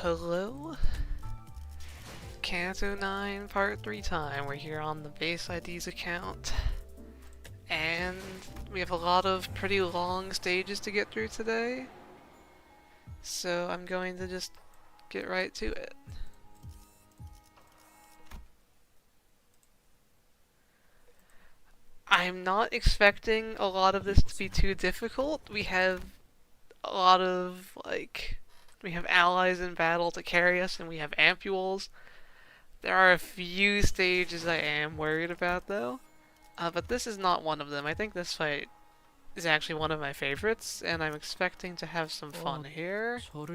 Hello? Canto 9 Part 3 time. We're here on the Base IDs account. And we have a lot of pretty long stages to get through today. So I'm going to just get right to it. I'm not expecting a lot of this to be too difficult. We have a lot of, we have allies in battle to carry us, and we have ampules. There are a few stages I am worried about, though. But this is not one of them. I think this fight is actually one of my favorites, and I'm expecting to have some fun here. So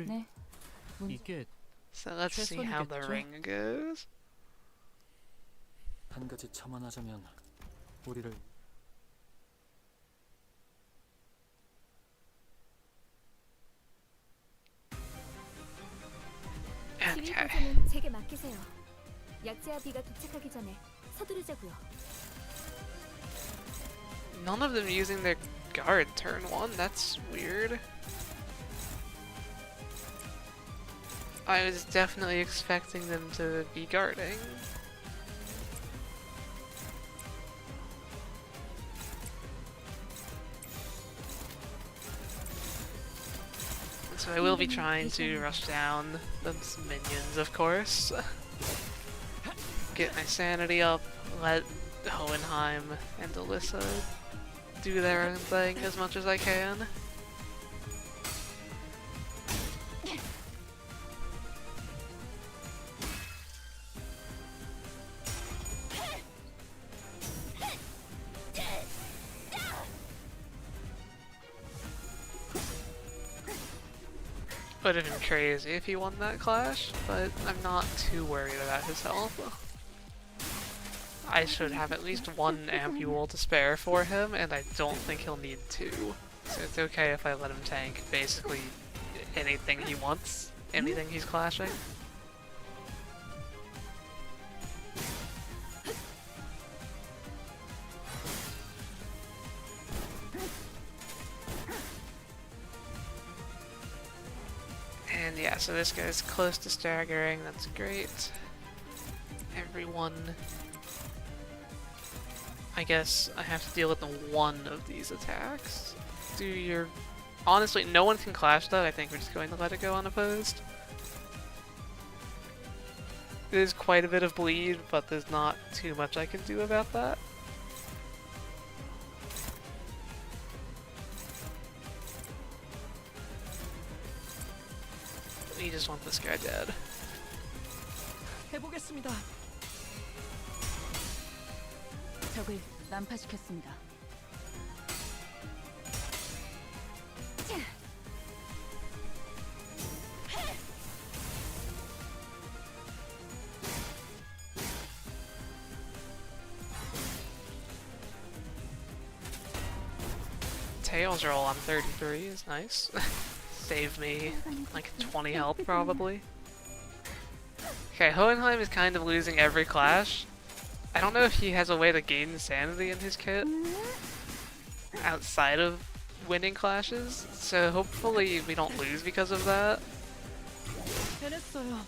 let's see how the ring goes. 한 가지 첨언하자면 우리를 Okay. 제게 맡기세요. 약재와 비가 도착하기 전에 서두르자고요. None of them using their guard turn 1, that's weird. I was definitely expecting them to be guarding. So I will be trying to rush down those minions, of course. Get my sanity up, let Hohenheim and Alyssa do their own thing as much as I can. Would have been crazy if he won that clash, but I'm not too worried about his health. I should have at least one ampule to spare for him, and I don't think he'll need two. So it's okay if I let him tank basically anything he wants, anything he's clashing. And yeah, so this guy's close to staggering, that's great. Everyone... I guess I have to deal with the one of these attacks. Do your... Honestly, no one can clash that. I think we're just going to let it go unopposed. There's quite a bit of bleed, but there's not too much I can do about that. We just want this guy dead. 해보겠습니다. 적을 난파시켰습니다. Tails roll on 33 is nice. Save me like 20 health probably. Okay, Hohenheim is kind of losing every clash. I don't know if he has a way to gain sanity in his kit outside of winning clashes, so hopefully we don't lose because of that. 해냈어요.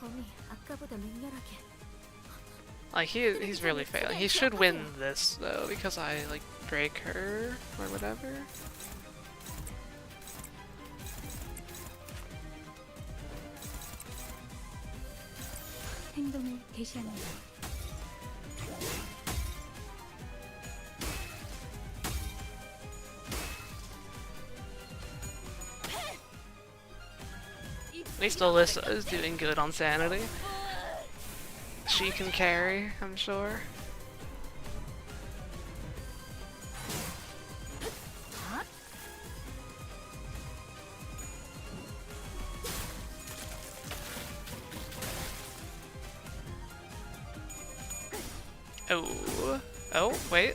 검이 아까보다 맹렬하게. Like he's really failing. He should win this though because I like break her or whatever. 행동을 개시합니다. At least Alyssa is doing good on sanity. She can carry, I'm sure. Oh. Oh, wait.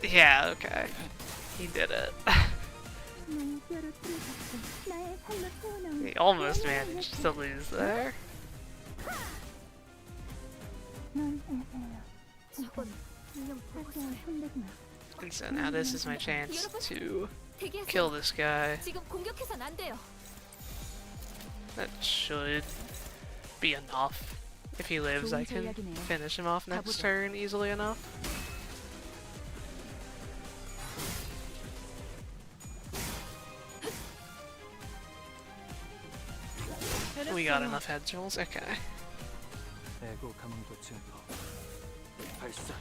Yeah, okay. He did it. He almost managed to lose there. 저건 분명 보고서예요. And so now this is my chance to 대기하세요. kill this guy. 지금 공격해선 안 돼요. That should be enough. If he lives, I can finish him off next turn easily enough. We got enough head rolls, okay. 에고 감도 증폭. 발사.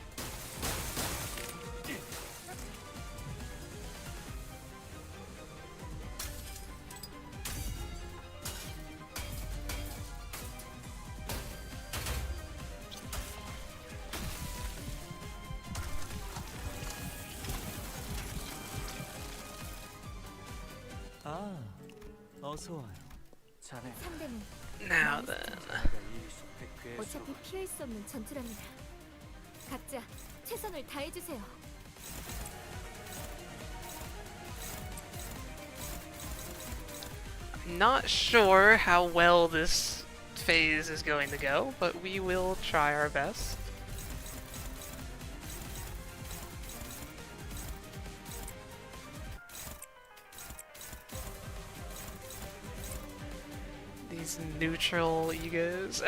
아, 어서 와요. 자네. 상대는 Now then. 이 숲의 괴수. 어차피 피할 수 없는 전투랍니다. 각자 최선을 다해주세요. Not sure how well this phase is going to go, but we will try our best. These neutral egos.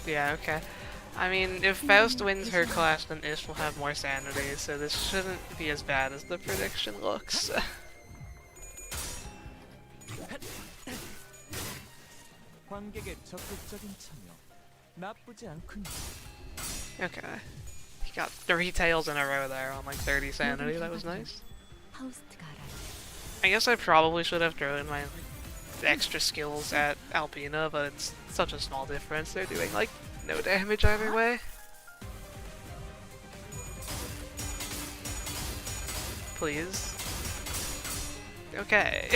Yeah, okay. I mean, if Faust wins her clash, then Ish will have more sanity, so this shouldn't be as bad as the prediction looks. 관객의 적극적인 참여. 나쁘지 않군요. Okay. He got 3 tails in a row there on like 30 sanity, that was nice. 파우스트가 알아요. I guess I probably should have thrown my extra skills at Alpina, but it's such a small difference. They're doing like no damage either way. Please. Okay.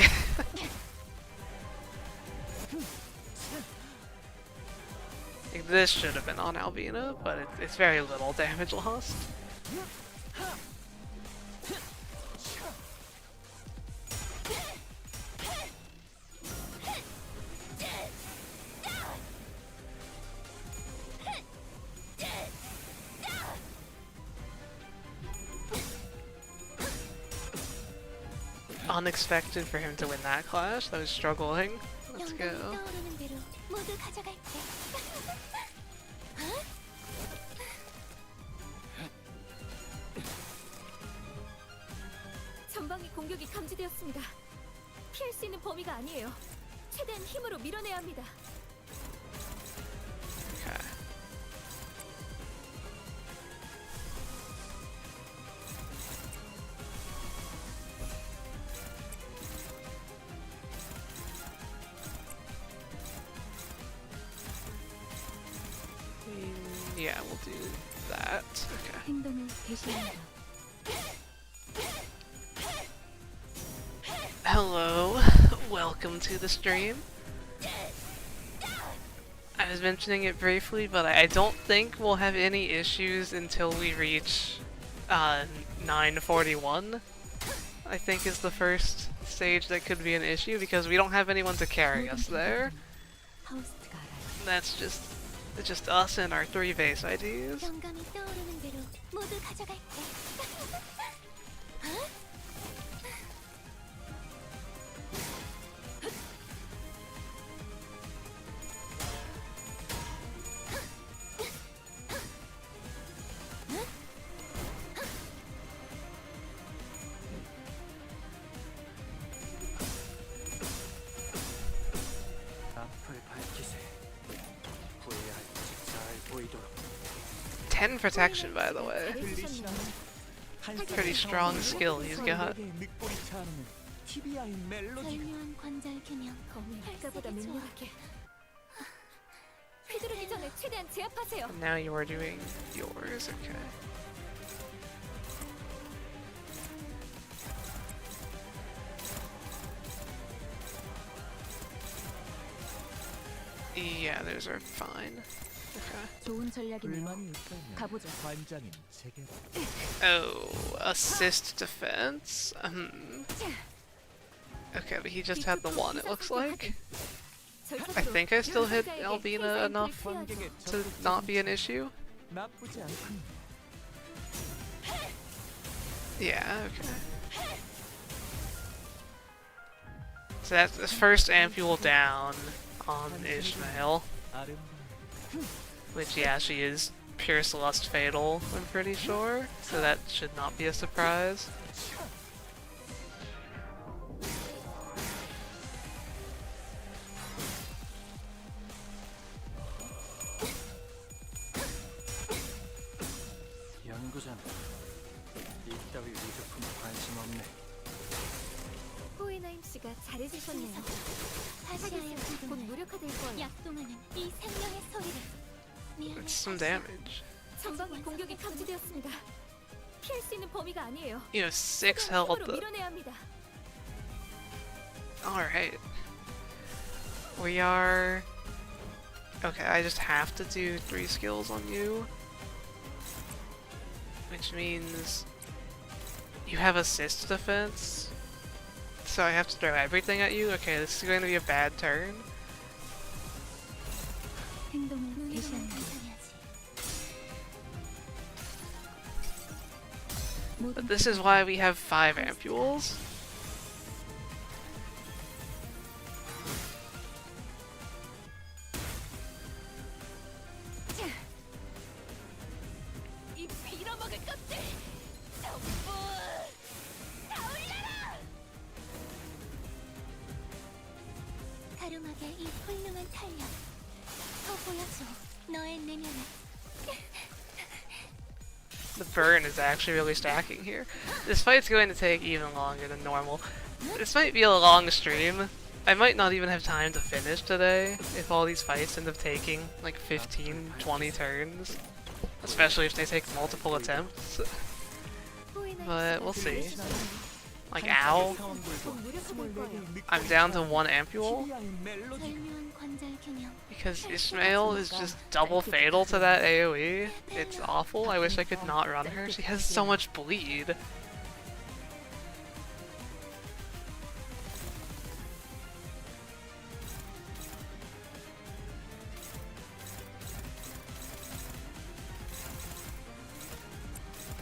Like, this should have been on Albina, but it's very little damage lost. Unexpected for him to win that clash. I was struggling. Let's go. 떠오르는 대로 모두 가져갈게. 전방위 공격이 감지되었습니다. 피할 수 있는 범위가 아니에요. 최대한 힘으로 밀어내야 합니다. Okay. Yeah, we'll do that. Okay. 행동을 개시합니다. Hello, welcome to the stream. I was mentioning it briefly, but I don't think we'll have any issues until we reach 941. I think is the first stage that could be an issue because we don't have anyone to carry us there. 파우스트가 알아요. That's just us and our 3 base IDs. 영감이 떠오르는 대로 모두 가져갈게. 앞을 밝히세. 후회할 것이 잘 보이도록. 10 protection, by the way. 잘해주셨네요. Pretty strong skill he's got. 늑골이 차는 TBI 멜로디가 절묘한 관절 균형. 검이 아까보다 맹렬하게. 휘두르기 전에 최대한 제압하세요. And now you are doing yours, okay. Yeah, those are fine. Okay. 좋은 전략이네요. 불만이 있다면 가보죠. 관장님 제게 Oh, assist defense? Okay, but he just had the one, it looks like. I think I still hit Albina enough 관객의 to not be an issue. 나쁘지 않군요. Yeah, okay. So that's the first ampule down on Ishmael. 아름다운 Which, yeah, she is pure Celeste Fatal, I'm pretty sure. So that should not be a surprise. 연구자는 이따위 위조품에 관심 없네. 호이나임 씨가 잘해주셨네요. 하겠습니다. 곧 무력화될 거예요. 약동하는 이 생명의 소리를 It's some damage. 전방의 공격이 감지되었습니다. 피할 수 있는 범위가 아니에요. You know, 6 최대한 health. 힘으로 밀어내야 합니다. Alright. We are... Okay, I just have to do 3 skills on you. Which means... You have assist defense. So I have to throw everything at you? Okay, this is going to be a bad turn. 행동을 대시하는 But this is why we have 5 ampules. 이 빌어먹을 것들 전부 다 올려라! 가lum하게 이 훌륭한 탄력 더 보여줘 너의 내면을. The burn is actually really stacking here. This fight's going to take even longer than normal. This might be a long stream. I might not even have time to finish today if all these fights end up taking like 15, 20 turns. Especially if they take multiple attempts. But we'll see. Like, ow. 곧 무력화될 거예요. I'm down to 1 ampule TBI의 멜로디. 절묘한 관절 균형 because Ishmael is just double fatal to that AoE. It's awful. I wish I could not run her. She has so much bleed.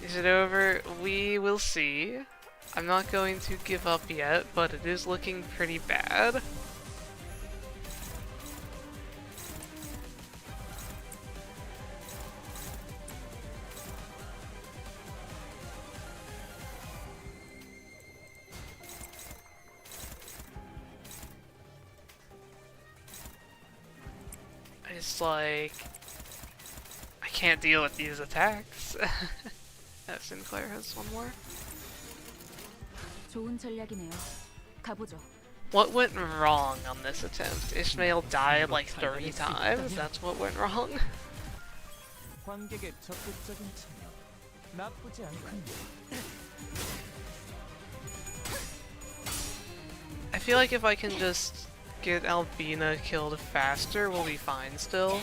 Is it over? We will see. I'm not going to give up yet, but it is looking pretty bad. It's like... I can't deal with these attacks. Sinclair has one more. 좋은 전략이네요. 가보죠. What went wrong on this attempt? Ishmael died like 30 times? That's what went wrong? 관객의 적극적인 참여 나쁘지 않군요. I feel like if I can just get Albina killed faster, we'll be fine still.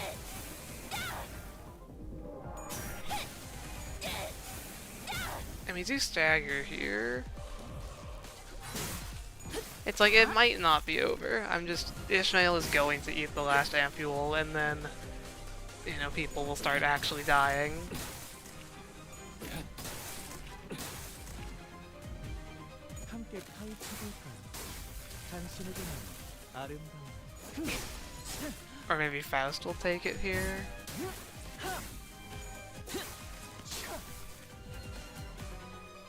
And we do stagger here. It's like, it might not be over. Ishmael is going to eat the last ampule, and then, you know, people will start actually dying. 함께 파헤쳐볼까요? 당신에게는 아름다운 Or maybe Faust will take it here.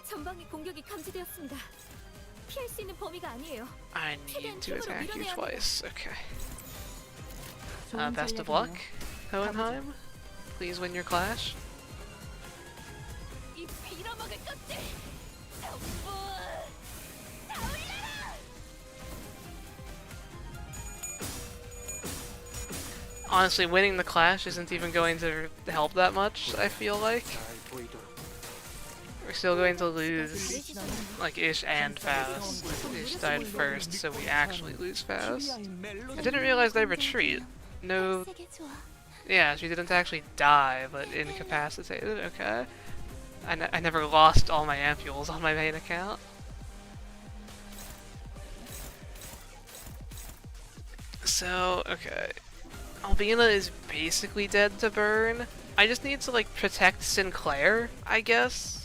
전방의 공격이 감지되었습니다. 피할 수 있는 범위가 아니에요. I need to attack you twice. Okay. 좋은 Best of 전략이네요. luck, Hohenheim. Please win your clash. 이 빌어먹을 것들 전부 다 올려라! Honestly, winning the clash isn't even going to help that much, I feel like. 잘 보이도록 We're still going to lose, like, Ish and Faust. Ish died first, so we actually lose Faust. TBI의 멜로디. I didn't realize they retreat. No, 세게 좋아. yeah, she didn't actually die, but incapacitated, okay. I never lost all my ampules on my main account. So, okay. Albina is basically dead to burn. I just need to, like, protect Sinclair, I guess.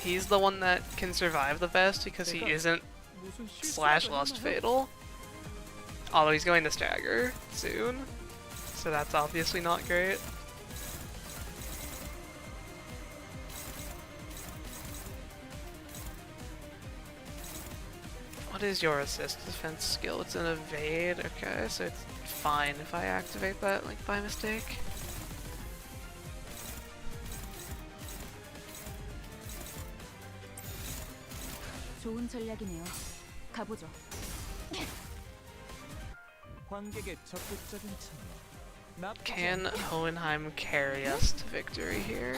He's the one that can survive the best because he isn't 무슨 slash 실수라도 lust 했나요? fatal. Although he's going to stagger soon, so that's obviously not great. What is your assist defense skill? It's an evade. Okay, so it's fine if I activate that like by mistake. 좋은 전략이네요. 가보죠. 관객의 적극적인 참여. 나쁘지 Can 않군요. Hohenheim carry us to victory here?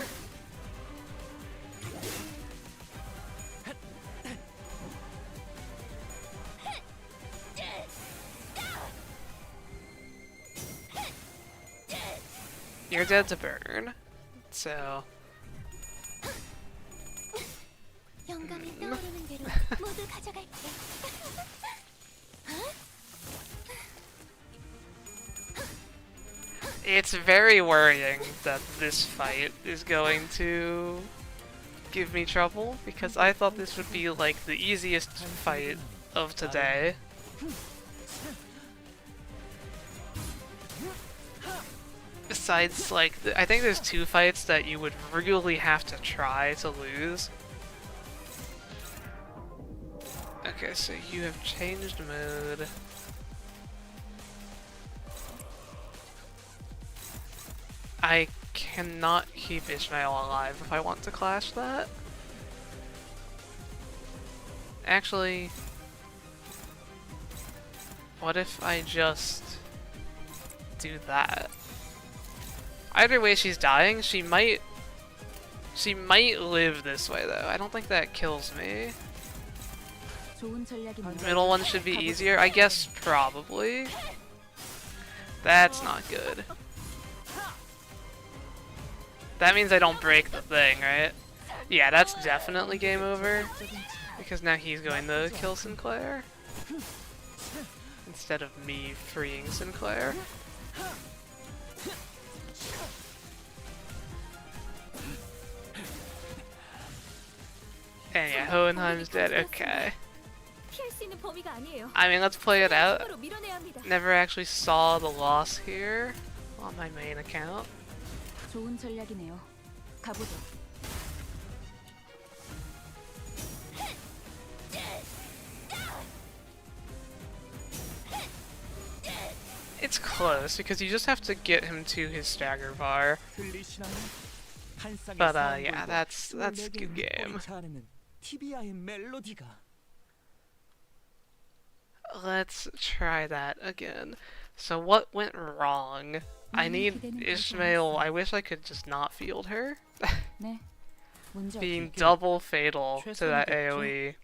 You're dead to burn, so 영감이 떠오르는 대로 모두 가져갈게. it's very worrying that this fight is going to give me trouble because I thought this would be like the easiest fight of today. Besides, like, I think there's two fights that you would really have to try to lose. Okay, so you have changed mode. I cannot keep Ishmael alive if I want to clash that. Actually, what if I just do that? Either way, she's dying. She might live this way though. I don't think that kills me. 좋은 전략이네요. Middle one should be easier. I guess probably. That's not good. That means I don't break the thing, right? Yeah, that's definitely game over. Because now he's going to kill Sinclair. Instead of me freeing Sinclair. And yeah, Hohenheim's dead. Okay. 피할 수 있는 범위가 아니에요. I mean, let's play it out. 힘으로 밀어내야 합니다. Never actually saw the loss here on my main account. 좋은 전략이네요. 가보죠. It's close because you just have to get him to his stagger bar. 들리시나요? 한 쌍의 But 사람들과 yeah, that's a good 24개의 game. 꿀 자르는 TBI의 멜로디가 Let's try that again. So what went wrong? I need Ishmael. I wish I could just not field her. 네. 문제 Being 없을게요. double fatal to that 최선이겠죠? AoE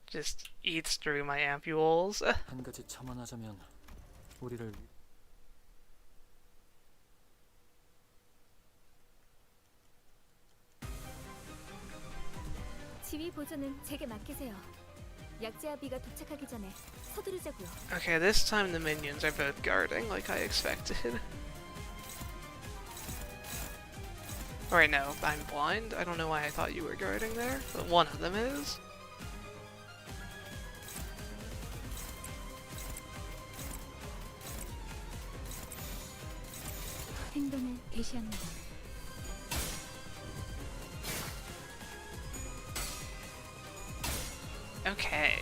just eats through my ampules. 한 가지 첨언하자면 우리를 지휘 보조는 제게 맡기세요. 약재와 비가 도착하기 전에 서두르자고요. Okay, this time the minions are both guarding like I expected. Alright, no, I'm blind. I don't know why I thought you were guarding there, but one of them is. 행동을 개시합니다. Okay.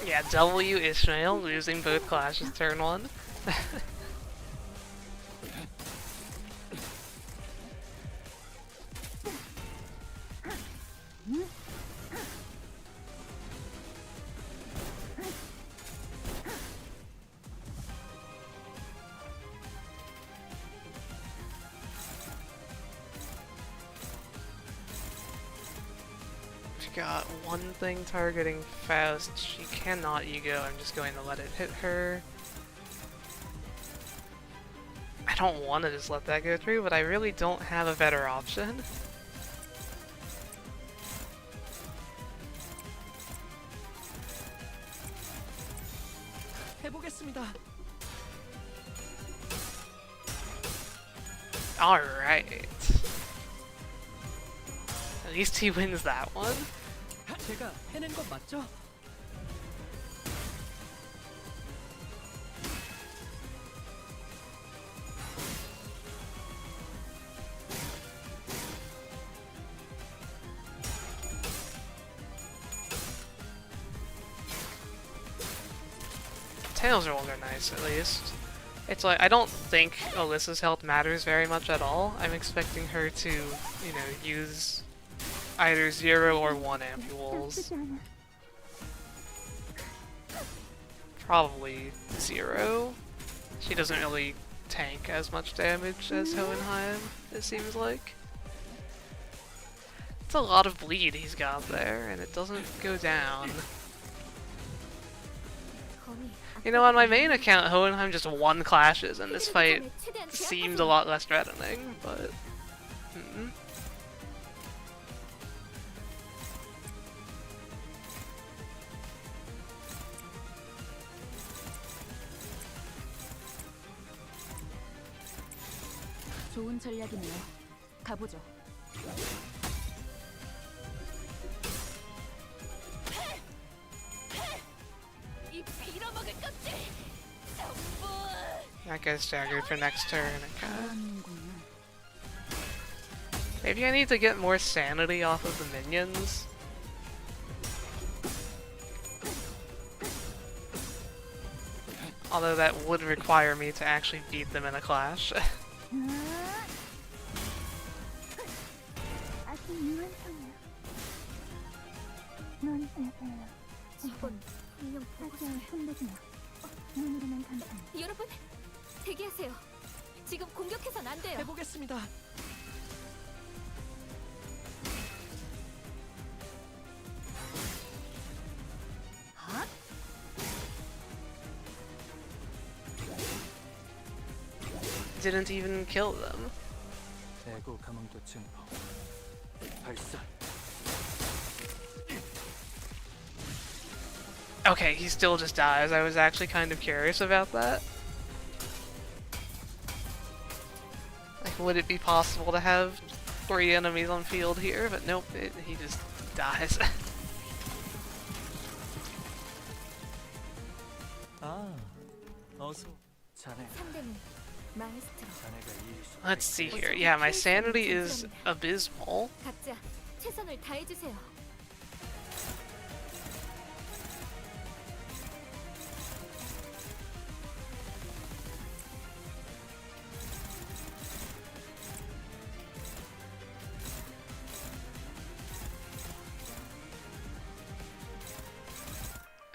Yeah, W Ishmael losing both clashes turn 1. Got one thing targeting Faust. She cannot ego. I'm just going to let it hit her. don't want to just let that go through, but I really don't have a better option. 해보겠습니다. Alright. At least he wins that one. 제가 해낸 건 맞죠? Tails rolls are nice, at least. It's like, I don't think Alyssa's health matters very much at all. I'm expecting her to, you know, use either 0 or 1 ampules. Probably 0. She doesn't really tank as much damage as Hohenheim, it seems like. It's a lot of bleed he's got there, and it doesn't go down. You know, on my main account, Hohenheim just won clashes, and this fight seemed a lot less threatening, but... 좋은 전략이네요. 가보죠. That guy's staggered for next turn, okay. 잘하는군요. Maybe I need to get more sanity off of the minions. Although that would require me to actually beat them in a clash. 여러분, 대기하세요. 지금 공격해선 안 돼요. 해보겠습니다. Didn't even kill them. 대고 감흥도 증폭. 발사. Okay, he still just dies. I was actually kind of curious about that. Like, would it be possible to have 3 enemies on field here? But nope, he just dies. 아, 어서. 자네, 상대는 마에스트로. 자네가 이 Let's see here. Yeah, my sanity is abysmal. 각자 최선을 다해 주세요.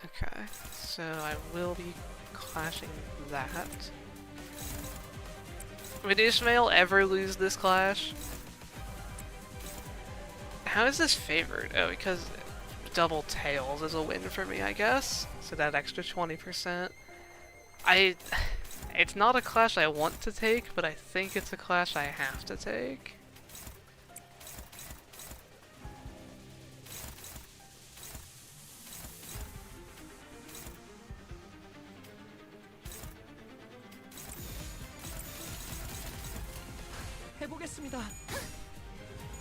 Okay, so I will be clashing that. Would Ishmael ever lose this clash? How is this favored? Oh, because double tails is a win for me, I guess. So that extra 20%. It's not a clash I want to take, but I think it's a clash I have to take. 해보겠습니다.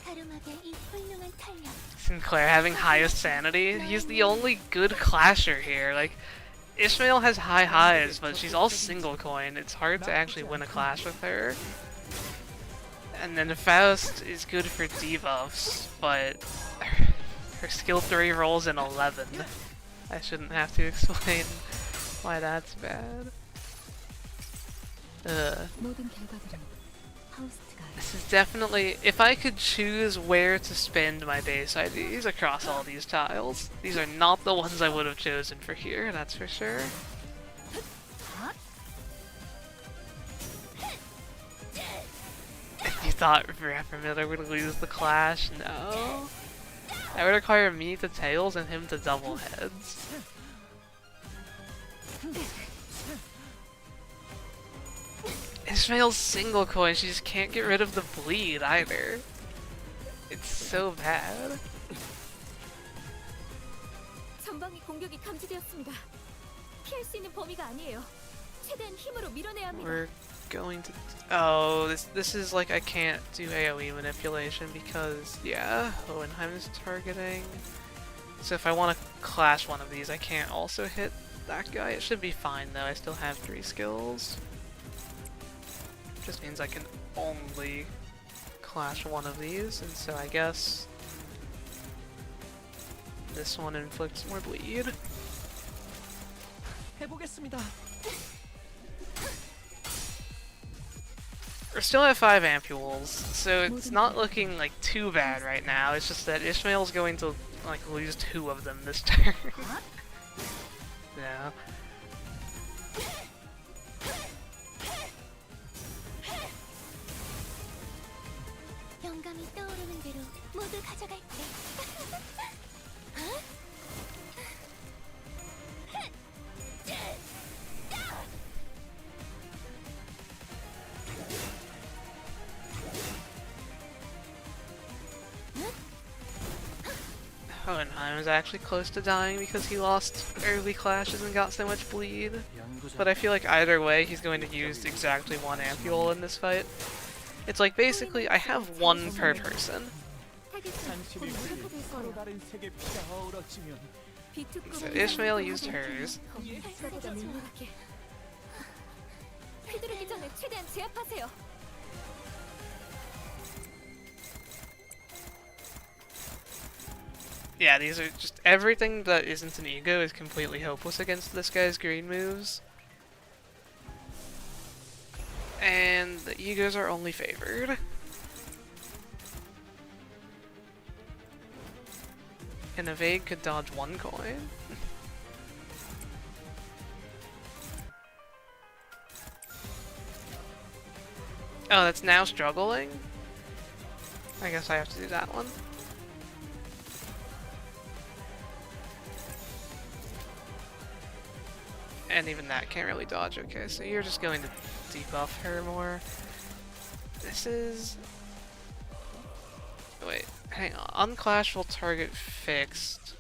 가름하게 이 훌륭한 탄력. Sinclair having highest sanity. He's the only good clasher here. Like, Ishmael has high highs, but she's all single coin. It's hard to actually win a clash with her. And then Faust is good for debuffs, but her skill 3 rolls in 11. I shouldn't have to explain why that's bad. 모든 결과들은 파우스트가 This is definitely, if I could choose where to spend my base IDs across all these tiles, these are not the ones I would have chosen for here, that's for sure. You thought Rapper Miller would lose the clash? No. That would require me to tails and him to double heads. Ishmael's single coin, she just can't get rid of the bleed either. It's so bad. 전방위 공격이 감지되었습니다. 피할 수 있는 범위가 아니에요. 최대한 힘으로 밀어내야 합니다. We're going to... Oh, this is like I can't do AoE manipulation because, yeah, Hohenheim is targeting. So if I want to clash one of these, I can't also hit that guy. It should be fine though, I still have 3 skills. Just means I can only clash one of these, and so I guess this one inflicts more bleed. 해보겠습니다. We're still at 5 ampules, so it's not looking like too bad right now. It's just that Ishmael's going to like lose 2 of them this turn. Yeah. 영감이 떠오르는 대로 모두 가져갈게. Hohenheim was actually close to dying because he lost early clashes and got so much bleed. But I feel like either way, he's going to use exactly 1 ampule in this fight. It's like basically I have 1 per person. 잔실이 흘리 서로 다른 색의 피가 어우러지면 So Ishmael used hers. 휘두르기 전에 최대한 제압하세요. Yeah, these are just everything that isn't an ego is completely hopeless against this guy's green moves. And the egos are only favored. And evade could dodge 1 coin. Oh, that's now struggling? I guess I have to do that one. And even that can't really dodge. Okay, so you're just going to debuff her more. This is... Wait, hang on. Unclashable target fixed.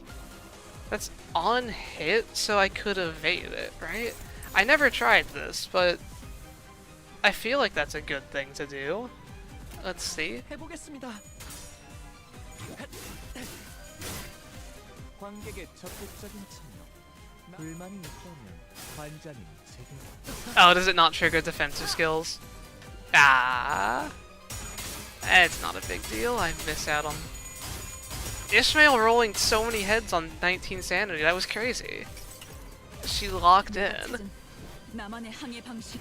That's on hit, so I could evade it, right? I never tried this, but I feel like that's a good thing to do. Let's see. 해보겠습니다. 관객의 적극적인 참여. 불만이 있다면 관장님 제게. Oh, does it not trigger defensive skills? Ah. It's not a big deal, I miss out on... Ishmael rolling so many heads on 19 sanity, that was crazy. She locked in. 나만의 항해 방식.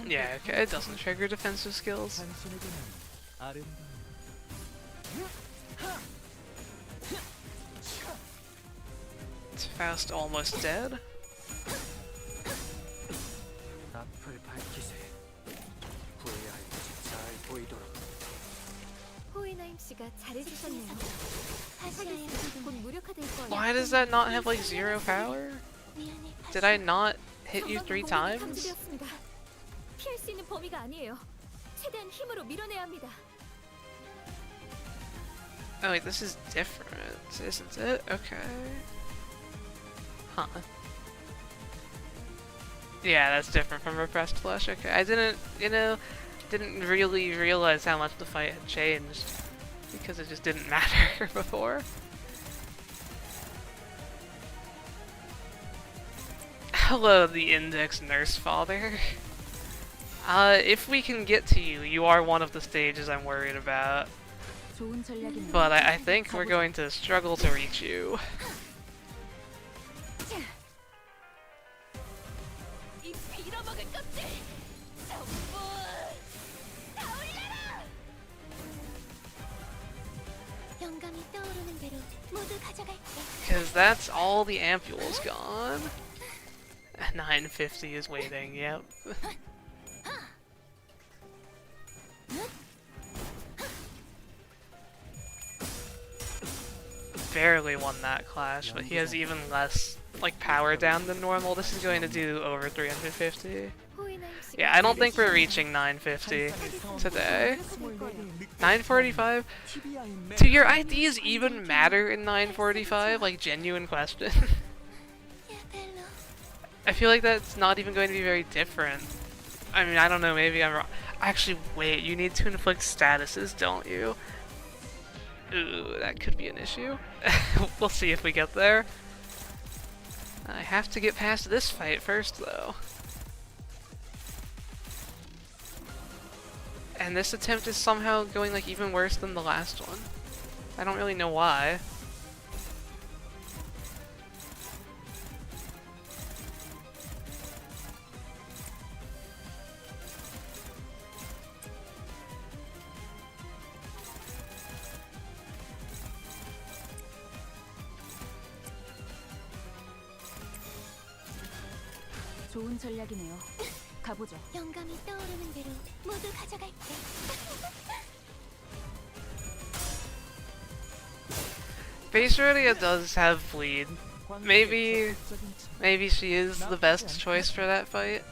Yeah, okay, it doesn't trigger defensive skills. 당신에게는 아름다운 Is Faust almost dead? 앞을 밝히세. 후회할 것이 잘 보이도록. 호이나임 씨가 잘해주셨네요. 다시 타겟은 곧 무력화될 거예요. Why does that not have like 0 power? 미안해. Did I not hit you 3 전방위 공격이 times? 감지되었습니다. 피할 수 있는 범위가 아니에요. 최대한 힘으로 밀어내야 합니다. Oh wait, this is different, isn't it? Okay. Huh. Yeah, that's different from repressed flesh. Okay, I didn't, didn't really realize how much the fight had changed because it just didn't matter before. Hello, the Index Nurse Father. If we can get to you, you are one of the stages I'm worried about. 좋은 전략이네요. But I think we're going to struggle to reach you. 이 빌어먹을 것들! 전부 다 올려라! 영감이 떠오르는 대로 모두 가져갈게. Because that's all the ampules gone. 950 is waiting, yep. Barely won that clash, but he has even less like power down than normal. This is going to do over 350. Yeah, I don't think we're reaching 950 today. 945? Do your IDs even matter in 945? Like, genuine question. I feel like that's not even going to be very different. I mean, I don't know, maybe I'm wrong. Actually, wait, you need to inflict statuses, don't you? Ooh, that could be an issue. We'll see if we get there. I have to get past this fight first, though. And this attempt is somehow going like even worse than the last one. I don't really know why. 좋은 전략이네요. 가보죠. 영감이 떠오르는 대로 모두 가져갈게. Face Rodia does have bleed. Maybe she is the best choice for that fight.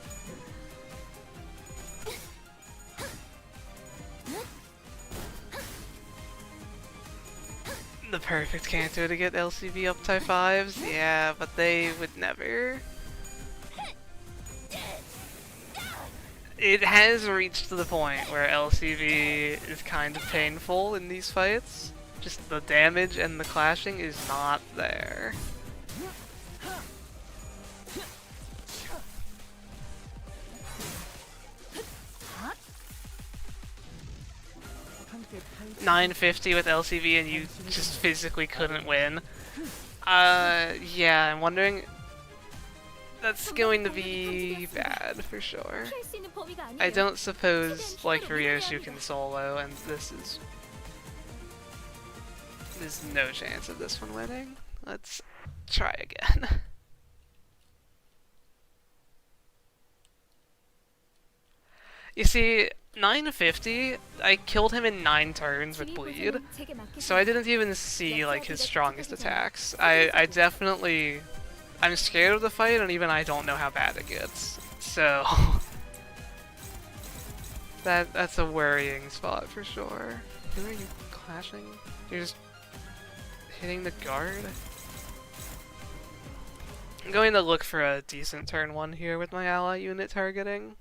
The perfect Canto to get LCV up to 5s? Yeah, but they would never. It has reached the point where LCV is kind of painful in these fights. Just the damage and the clashing is not there. $950 with LCV and you just physically couldn't win. Yeah, I'm wondering. That's going to be bad for sure. I don't suppose like Ryoshu can solo, and there's no chance of this one winning. Let's try again. You see, 950, I killed him in 9 turns with bleed, so I didn't even see like his strongest attacks. I definitely, I'm scared of the fight, and even I don't know how bad it gets. So that's a worrying spot for sure. Who are you clashing? You're just hitting the guard? I'm going to look for a decent turn 1 here with my ally unit targeting.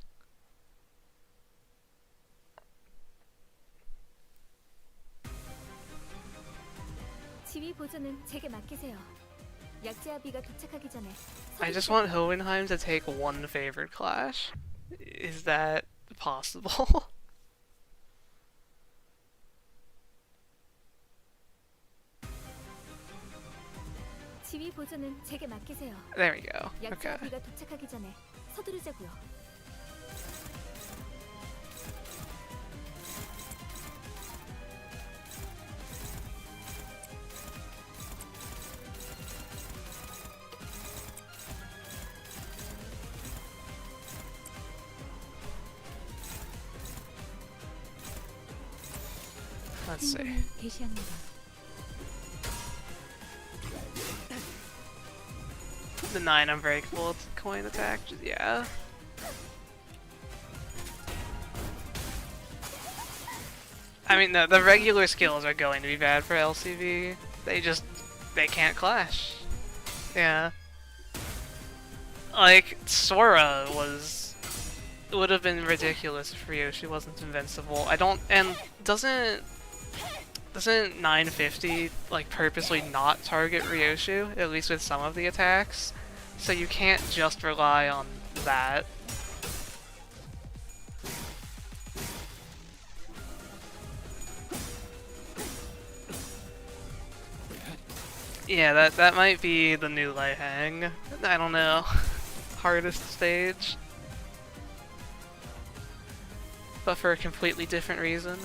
지휘 보조는 제게 맡기세요. 약제와 비가 도착하기 전에. I just want Hohenheim to take one favored clash. Is that possible? 지휘 보조는 제게 맡기세요. There we go. Okay. 약제와 비가 도착하기 전에 서두르자고요. Let's see. 대시합니다. The 9 unbreakable coin attack, yeah. I mean, the regular skills are going to be bad for LCV. They can't clash. Yeah. Like, Sora would have been ridiculous if Ryoshi wasn't invincible. Doesn't 950 like purposely not target Ryoshu, at least with some of the attacks? So you can't just rely on that. Yeah, that might be the new Lei Hang. I don't know. Hardest stage. But for a completely different reason.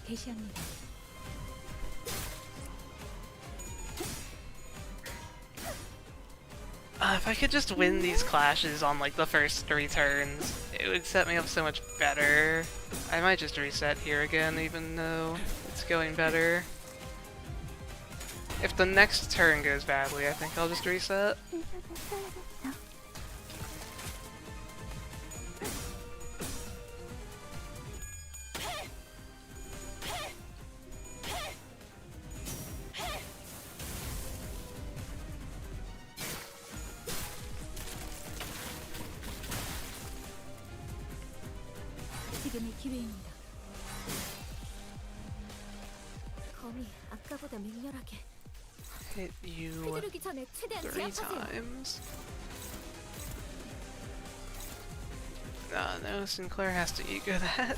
대시합니다. If I could just win these clashes on like the first 3 turns, it would set me up so much better. I might just reset here again, even though it's going better. If the next turn goes badly, I think I'll just reset. 지금이 기회입니다. 검이 아까보다 맹렬하게. Hit you 휘두르기 전에 최대한 3 제압하세요. times. No, Sinclair has to ego that.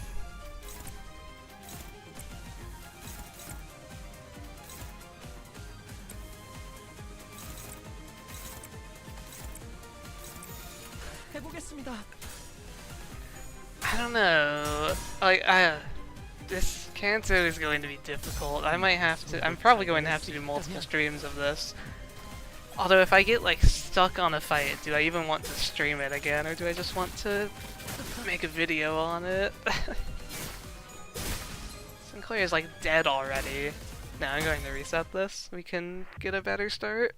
해보겠습니다. I don't know. Like, this Canto is going to be difficult. I'm probably going to have to do multiple streams of this. Although if I get like stuck on a fight, do I even want to stream it again, or do I just want to make a video on it? Sinclair is like dead already. No, I'm going to reset this. We can get a better start.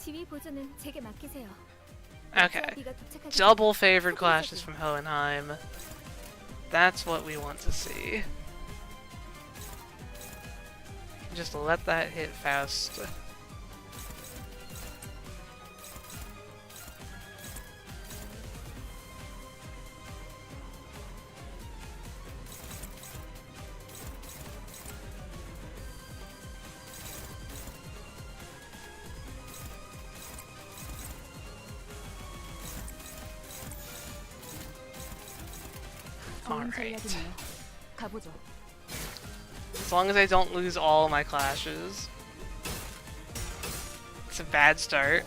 지휘 보조는 제게 맡기세요. Okay. 제압기가 도착하기 Double favored clashes from Hohenheim. That's what we want to see. Just let that hit Faust. 좋은 Alright. 전략이네요. 가보죠. As long as I don't lose all my clashes. It's a bad start.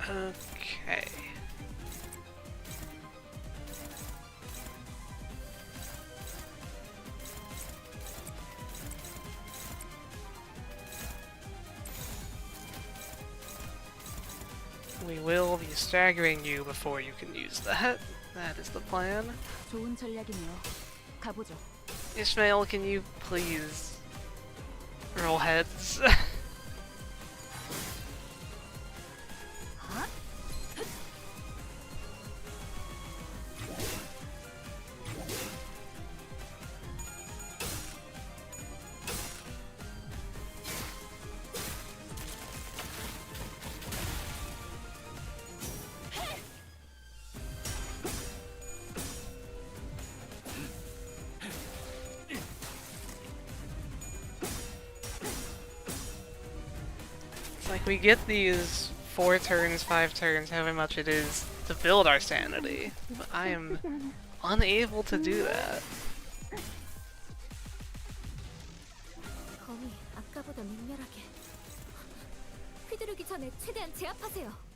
Okay. We will be staggering you before you can use that. That is the plan. 좋은 전략이네요. 가보죠. Ishmael, can you please roll heads? It's like we get these 4 turns, 5 turns, however much it is, to build our sanity. But I am unable to do that. 검이 아까보다 맹렬하게. 휘두르기 전에 최대한 제압하세요.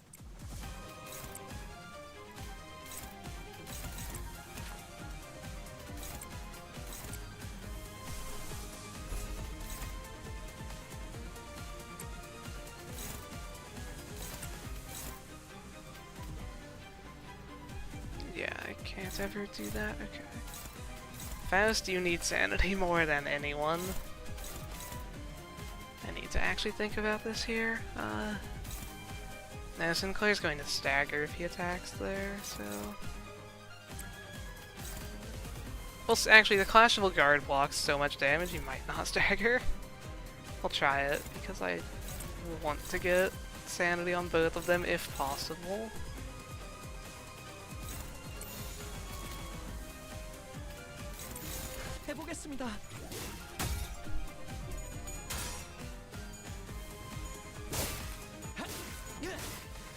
Yeah, I can't ever do that. Okay. Faust, you need sanity more than anyone. I need to actually think about this here. Now Sinclair's going to stagger if he attacks there, so... Well, actually, the Clashable Guard blocks so much damage, he might not stagger. I'll try it, because I want to get sanity on both of them if possible. 해보겠습니다.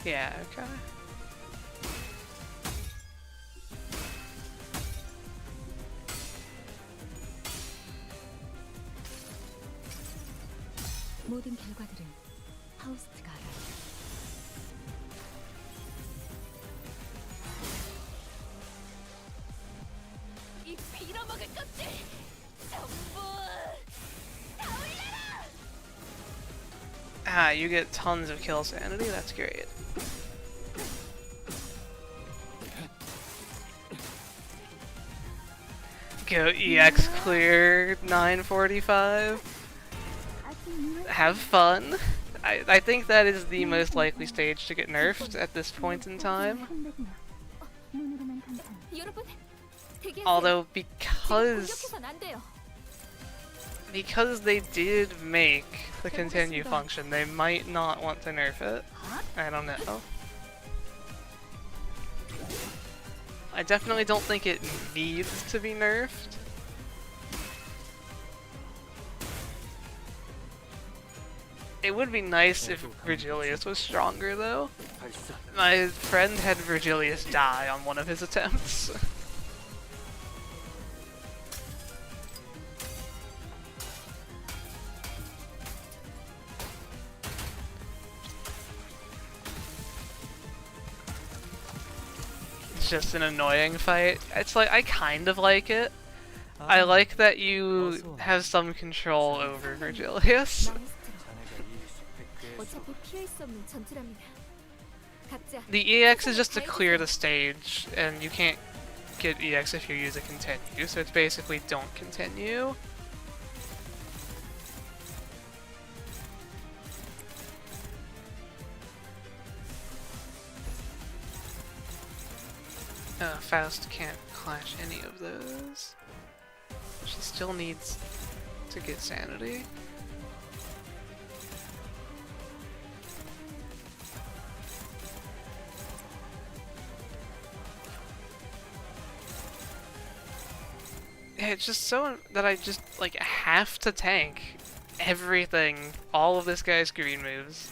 Yeah, okay. 모든 결과들은 하우스트가 알아요. 이 빌어먹을 것들 전부 다 올려라! Ah, you get tons of kill sanity, that's great. Go EX clear 945. Have fun. I think that is the most likely stage to get nerfed at this point in time. 여러분, 대기하세요. Although 지금 because 공격해선 안 돼요. they did make the continue function, they might not want to nerf it. I don't know. I definitely don't think it needs to be nerfed. It would be nice if Virgilius was stronger though. 발사. My friend had Virgilius die on one of his attempts. It's just an annoying fight. It's like, I kind of like it. I like that you have some control over Virgilius. 마이스트로, 자네가 이 숲에 어차피 피할 수 없는 전투랍니다. 각자 The EX is just to clear the stage, and you can't get EX if you use a continue, so it's basically don't continue. Faust can't clash any of those. She still needs to get sanity. Yeah, it's just so that I just like have to tank everything, all of this guy's green moves.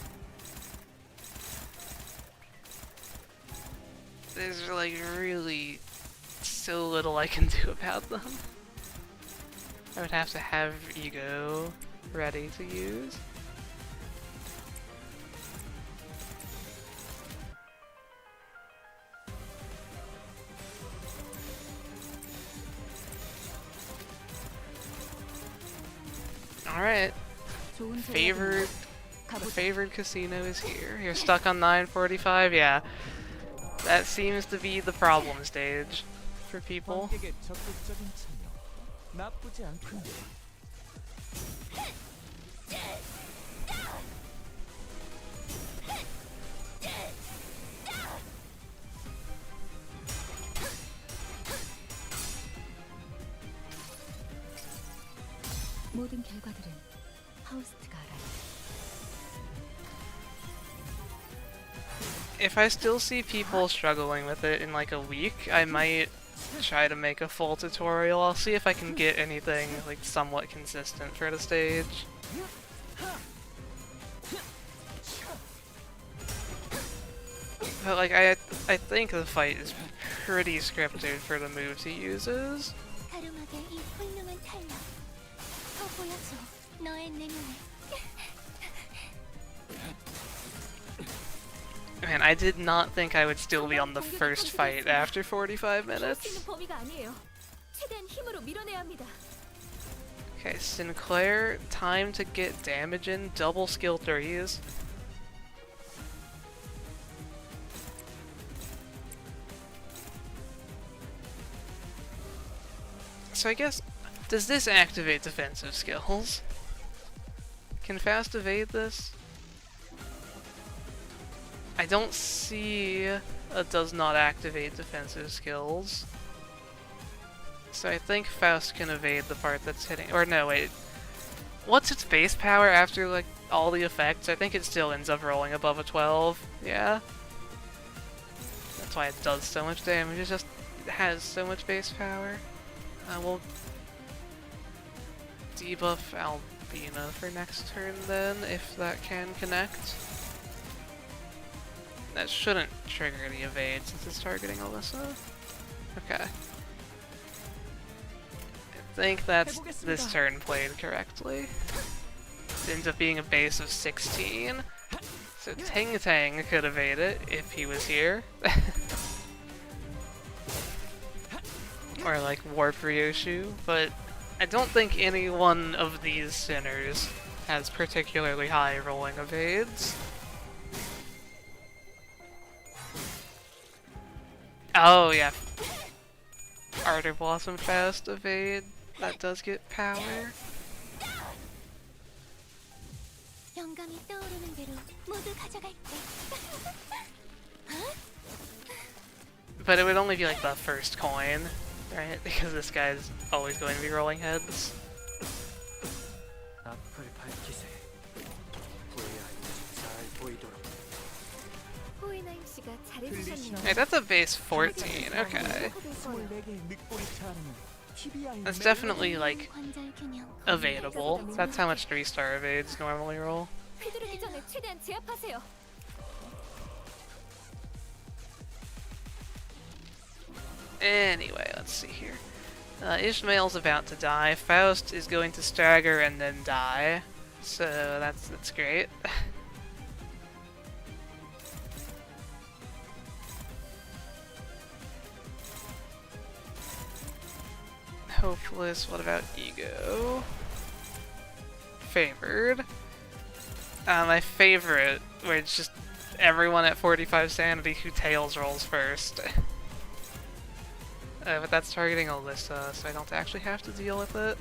There's like really so little I can do about them. I would have to have ego ready to use. Alright, 좋은 favored, the 가보죠. favored casino is here. You're stuck on 945? Yeah. That seems to be the problem stage for people. 관객의 적극적인 참여 나쁘지 않군요. 모든 결과들은 하우스트가 알아요. If I still see people struggling with it in like a week, I might try to make a full tutorial. I'll see if I can get anything like somewhat consistent for the stage. But like I think the fight is pretty scripted for the moves he uses. 가름하게 이 훌륭한 탄력 더 보여줘 너의 내면에 Man, I did not think I would still be on the first fight after 45 피할 수 minutes. 있는 범위가 아니에요. 최대한 힘으로 밀어내야 합니다. Okay, Sinclair, time to get damage in, double skill threes. So I guess, does this activate defensive skills? Can Fast evade this? I don't see a does not activate defensive skills. So I think Faust can evade the part that's hitting. Or no, wait. What's its base power after like all the effects? I think it still ends up rolling above a 12. Yeah. That's why it does so much damage. It just has so much base power. We'll debuff Albina for next turn then, if that can connect. That shouldn't trigger the evade since it's targeting Alyssa. Okay. I think that's this turn played correctly. It ends up being a base of 16. So Ting Tang could evade it if he was here. Or like Warp Ryoshu, but I don't think any one of these sinners has particularly high rolling evades. Oh yeah. Ardor Blossom Fast evade. That does get power. 영감이 떠오르는 대로 모두 가져갈게. But it would only be like the first coin, right? Because this guy's always going to be rolling heads. 앞을 밝히세. VI는 잘 보이도록. 호이나임 씨가 잘해주셨네요. Hey, that's a base 14, okay. 24개의 늑보리차 않으면 TBI That's definitely like 관절 균형. available. That's how much 3-star evades normally roll. 휘두르기 전에 최대한 제압하세요. Anyway, let's see here. Ishmael's about to die. Faust is going to stagger and then die. So that's great. Hopeless, what about Ego? Favored. My favorite, where it's just everyone at 45 sanity who tails rolls first. But that's targeting Alyssa, so I don't actually have to deal with it.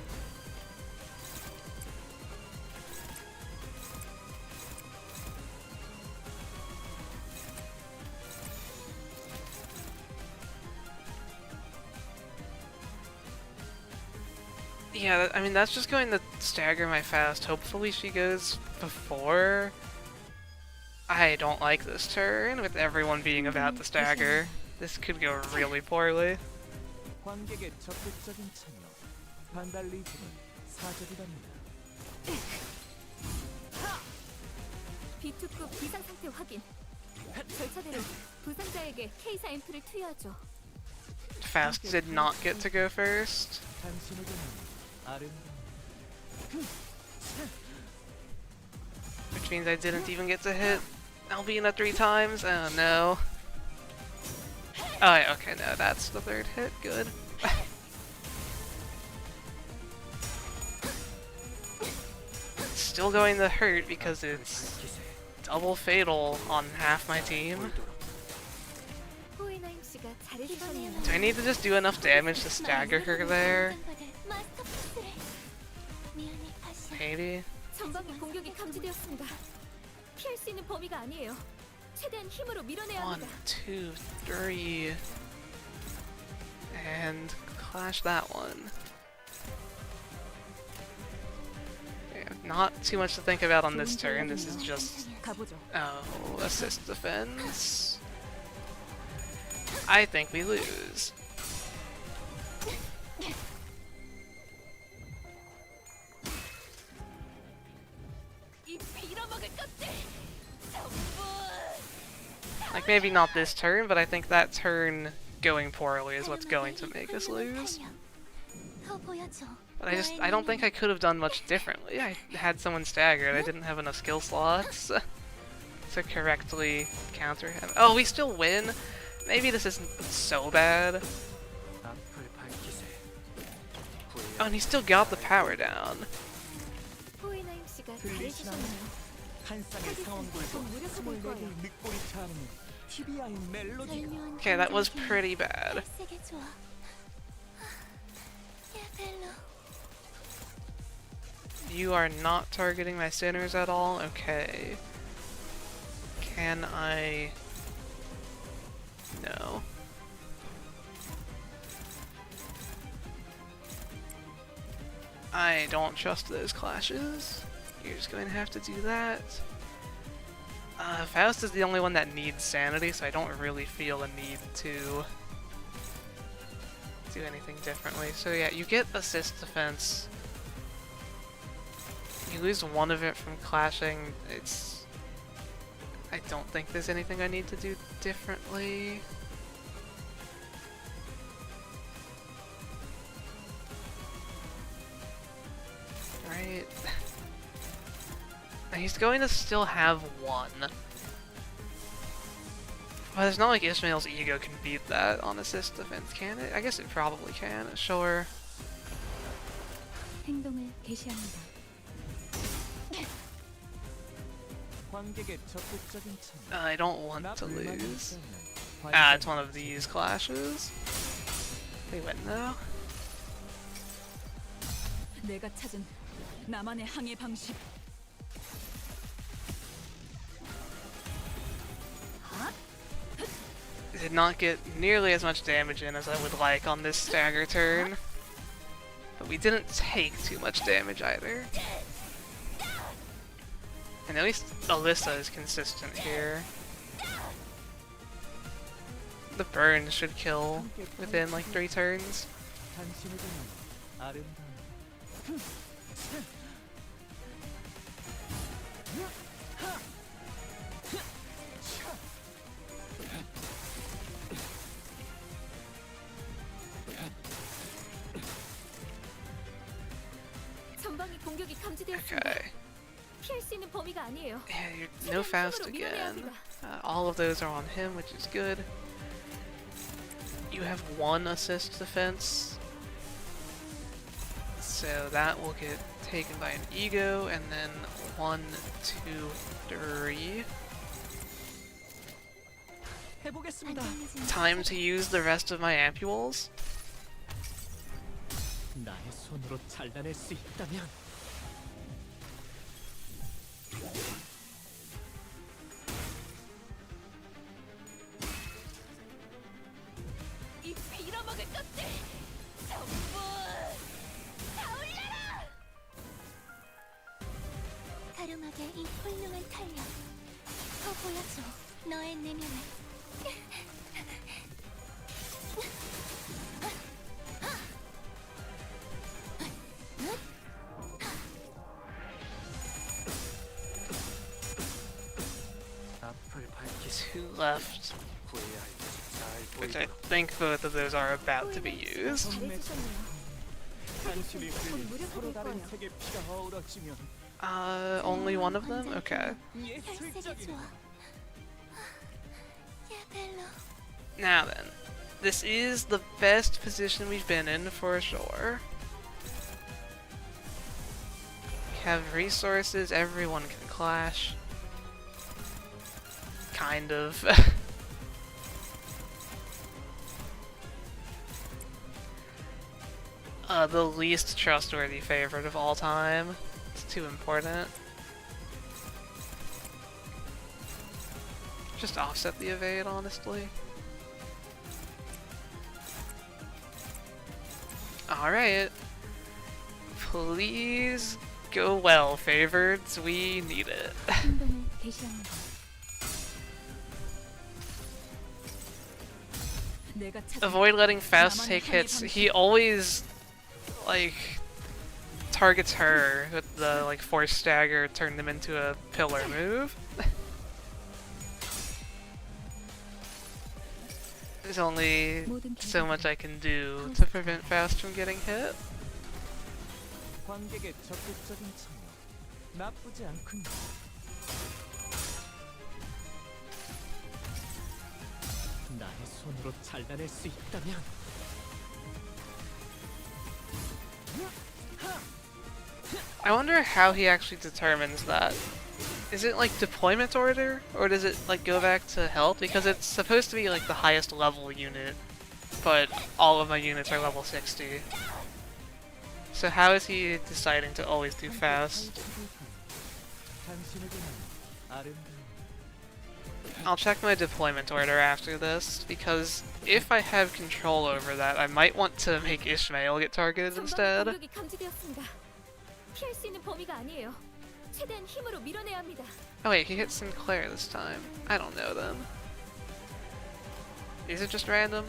Yeah, I mean, that's just going to stagger my Faust. Hopefully she goes before. I don't like this turn, with everyone being about to stagger. This could go really poorly. 관객의 적극적인 참여, 반달리즘은 사절이랍니다. B2급 비상 상태 확인. 절차대로 부상자에게 K사 앰프를 투여하죠. Faust did not get to go first. 당신에게는 아름다운 Which means I didn't even get to hit Albina 3 times. Oh no. Oh yeah, okay, no, that's the third hit. Good. Still going to hurt because it's double fatal on half my team. 호이나임 씨가 잘해주셨네요. Do I need to just do enough damage to stagger her there? 마스터피스를. 미안해, 다시. Maybe? 전방위 공격이 감지되었습니다. 피할 수 있는 범위가 아니에요. 최대한 힘으로 밀어내야 1, 합니다. 2, 3. And clash that one. Yeah, not too much to think about on this turn. This is just, 가보죠. oh, assist defense. I think we lose. 이 빌어먹을 것들! 전부! Like, maybe not this turn, but I think that turn going poorly is what's going to make us lose. 더 보여줘. But I don't think I could have done much differently. I had someone staggered. I didn't have enough skill slots to correctly counter him. Oh, we still win? Maybe this isn't so bad. 앞을 밝히세. Oh, and he still got the power down. 호이나임 씨가 들리시나? 잘해주셨네요. 한 쌍의 상원골과 24개의 늑보리차 않으면 TBI 멜로디가 Okay, that was pretty bad. 세게 좋아. 야, 벨로. You are not targeting my sinners at all? Okay. Can I... No. I don't trust those clashes. You're just going to have to do that. Faust is the only one that needs sanity, so I don't really feel a need to do anything differently. So yeah, you get assist defense. You lose one of it from clashing. I don't think there's anything I need to do differently. Right. He's going to still have one. But it's not like Ishmael's ego can beat that on assist defense, can it? I guess it probably can, sure. 행동을 개시합니다. 관객의 적극적인 참여. I don't want to 불만이 lose. 있다면 Ah, it's one of these clashes. They win now. 내가 찾은 나만의 항해 방식. Did not get nearly as much damage in as I would like on this stagger turn. But we didn't take too much damage either. And at least Alyssa is consistent here. The burn should kill within like 3 turns. 당신에게는 아름다운 전방위 공격이 감지되었습니다. Okay. 피할 수 있는 범위가 아니에요. Yeah, you're no Faust again. All of those are on him, which is good. You have 1 assist defense. So that will get taken by an ego, and then 1, 2, 3. 해보겠습니다. Time to use the rest of my ampules. 나의 손으로 잘라낼 수 있다면 이 빌어먹을 것들 전부 다 올려라! 가lum하게 이 훌륭한 탄력. 더 보여줘. 너의 내면을. 앞을 밝히세. 2 left, 후회할 잘 which I 보이도록. think both of those are about to be used. 잘해주셨네요. 당신이 곧 흘린 무력화될 서로 다른 거예요. 색의 피가 어우러지면 Only one of them? Okay. 혈색이 예술적인 좋아. 야벨로. Now then, this is the best position we've been in for sure. We have resources, everyone can clash. Kind of. The least trustworthy favorite of all time. It's too important. Just offset the evade, honestly. Alright. Please go well, favorites. We need it. 행동을 개시합니다. 내가 찾은 Avoid letting Faust take hits. He always, like, targets her with the, like, force stagger, turn them into a pillar move. There's only so much I can do to prevent Faust from getting hit. 관객의 적극적인 참여. 나쁘지 않군요. 나의 손으로 잘라낼 수 있다면 I wonder how he actually determines that. Is it like deployment order? Or does it like go back to health? Because it's supposed to be like the highest level unit, but all of my units are level 60. So how is he deciding to always do fast? 당신에게는 아름다운 I'll check my deployment order after this, because if I have control over that, I might want to make Ishmael get targeted 전방의 instead. 공격이 감지되었습니다. 피할 수 있는 범위가 아니에요. 최대한 힘으로 밀어내야 합니다. Oh wait, he hit Sinclair this time. I don't know then. Is it just random?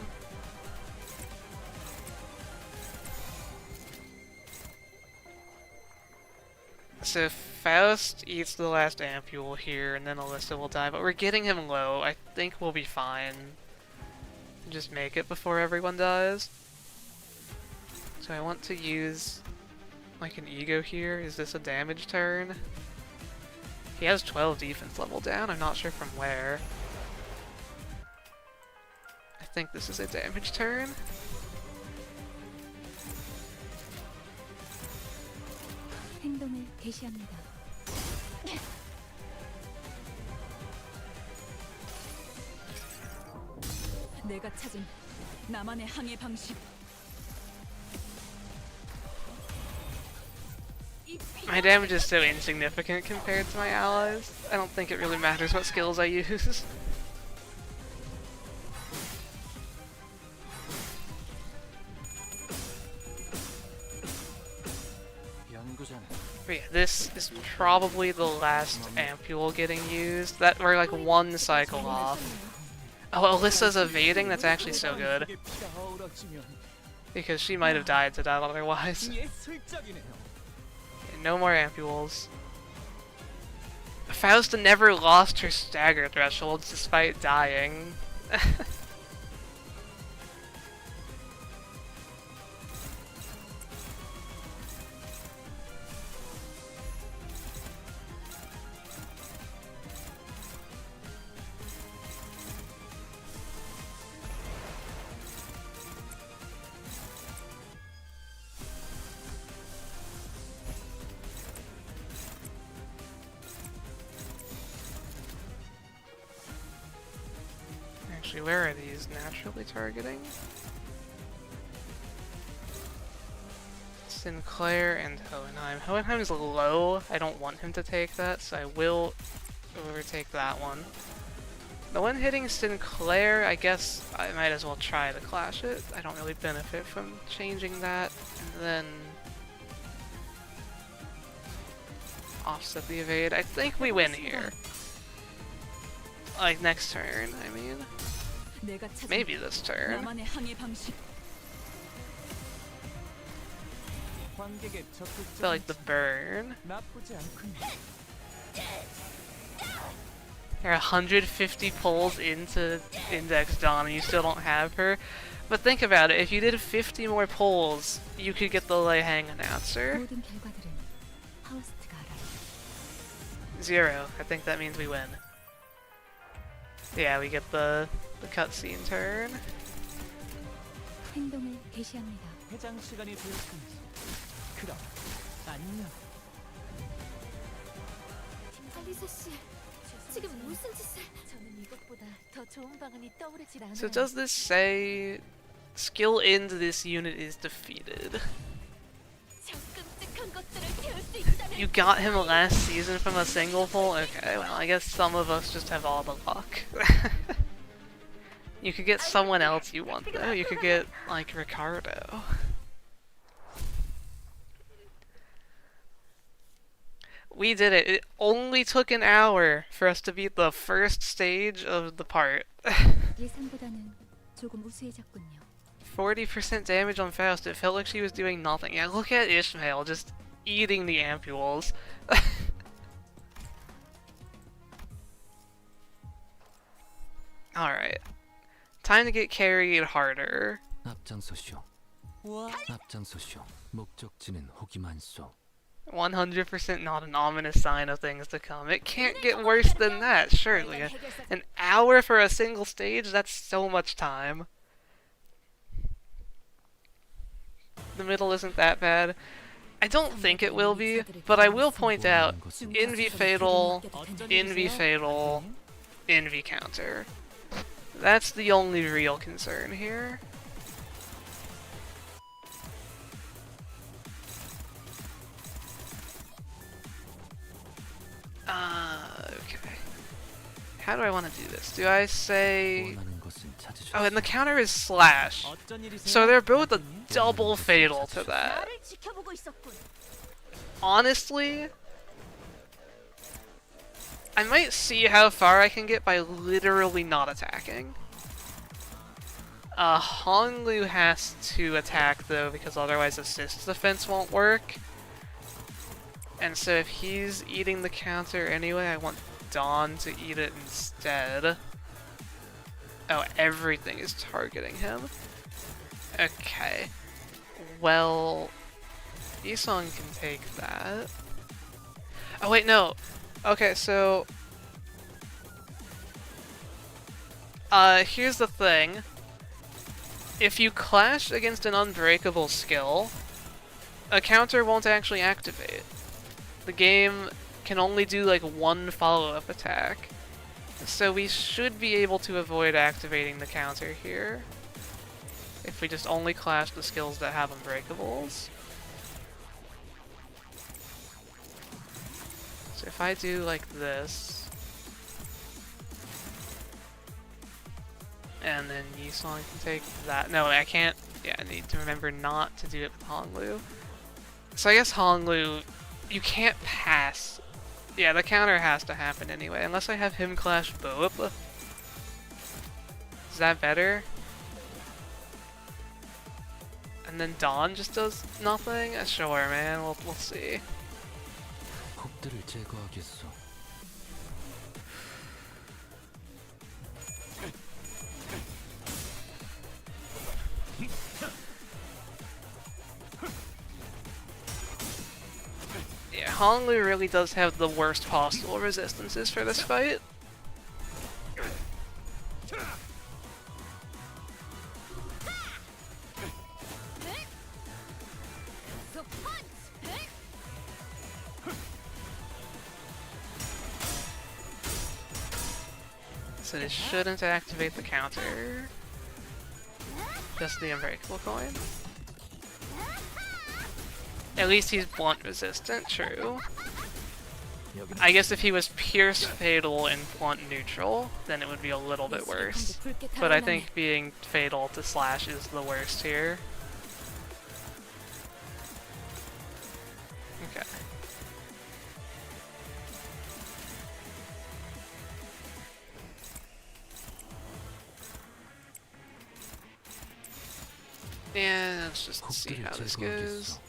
So Faust eats the last ampule here, and then Alyssa will die, but we're getting him low. I think we'll be fine. Just make it before everyone dies. So I want to use like an ego here. Is this a damage turn? He has 12 defense level down, I'm not sure from where. I think this is a damage turn. 행동을 개시합니다. 내가 찾은 나만의 항해 방식. My damage is so insignificant compared to my allies. I don't think it really matters what skills I use. 연구자는 But yeah, this is probably the last ampule getting used. That we're like one cycle off. Oh, Alyssa's evading? That's actually so good. 이게 피가 얼어지면 Because she might have died to that otherwise. 이에 슬쩍이네요. No more ampules. Fausta never lost her stagger thresholds despite dying. Actually, where are these naturally targeting? Sinclair and Hohenheim. Hohenheim's low. I don't want him to take that, so I will overtake that one. The one hitting Sinclair, I guess I might as well try to clash it. I don't really benefit from changing that. And then offset the evade. I think we win here. Like next turn, I mean. 내가 찾은 Maybe this turn. 나만의 항해 방식. 관객의 I feel like the burn. 나쁘지 않군요. You're 150 pulls into Index Dawn and you still don't have her. But think about it, if you did 50 more pulls, you could get the Lei Hang announcer. 모든 결과들은 파우스트가 알아요. 0. I think that means we win. Yeah, we get the cutscene turn. 행동을 개시합니다. 해장 시간이 되었습니다. 그럼 안녕. 알리사 씨, 지금 무슨 짓을? 저는 이것보다 더 좋은 방안이 떠오르질 않아요. So does this say skill into this unit is defeated? 저 끔찍한 것들을 태울 수 있다면 You got him last season from a single pull? Okay, well I guess some of us just have all the luck. You could get someone else you want though. You could get like Ricardo. We did it. It only took an hour for us to beat the first stage of the part. 예상보다는 조금 우수해졌군요. 40% damage on Faust. It felt like she was doing nothing. Yeah, look at Ishmael just eating the ampules. Alright. Time to get carried harder. 앞장서시오. 와, 앞장서시오. 목적지는 호기만소. 100% not an ominous sign of things to come. It can't get worse than that, surely. An hour for a single stage? That's so much time. The middle isn't that bad. I don't think it will be, but I will point out, Envy Fatal, Envy Fatal, Envy Counter. That's the only real concern here. Okay. How do I want to do this? Do I say... 원하는 것은 찾으셨소. Oh, and the counter is slash. 어쩐 일이세요? So they're both a 단장님? double fatal to that. 나를 지켜보고 있었군. Honestly, I might see how far I can get by literally not attacking. Honglu has to attack though, because otherwise assist defense won't work. And so if he's eating the counter anyway, I want Dawn to eat it instead. Oh, everything is targeting him. Okay. Well, Yisong can take that. Oh wait, no. Okay, so... here's the thing. If you clash against an unbreakable skill, a counter won't actually activate. The game can only do like one follow-up attack. So we should be able to avoid activating the counter here. If we just only clash the skills that have unbreakables. So if I do like this, and then Yisong can take that. No, I can't. Yeah, I need to remember not to do it with Honglu. So I guess Honglu, you can't pass. Yeah, the counter has to happen anyway, unless I have him clash both. Is that better? And then Dawn just does nothing? Sure, man. We'll see. 곡들을 제거하겠소. Yeah, Honglu really does have the worst possible resistances for this fight. So this shouldn't activate the counter. Just the unbreakable coin. At least he's blunt resistant, true. I guess if he was pierce fatal and blunt neutral, then it would be a little bit worse. But I think being fatal to slash is the worst here. Okay. Yeah, let's just see how this goes.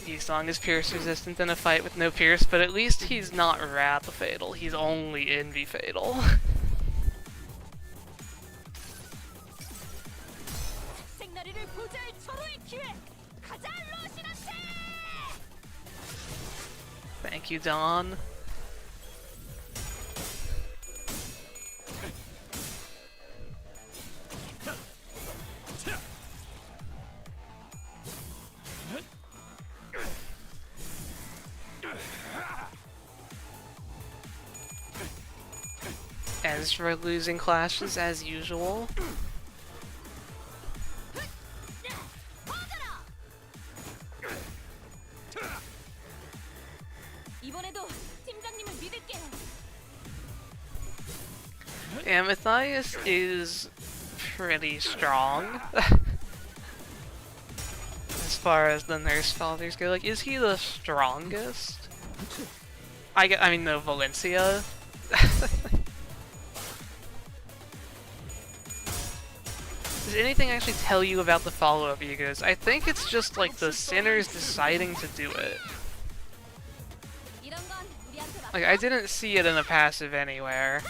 Yisong is pierce resistant in a fight with no pierce, but at least he's not wrath fatal, he's only envy fatal. Thank you, Dawn. Ezra losing clashes as usual. Yeah, Matthias is pretty strong. As far as the Nurse Fathers go, like, is he the strongest? I mean, no, Valencia. Does anything actually tell you about the follow-up egos? I think it's just like the sinners deciding to do it. Like, I didn't see it in a passive anywhere.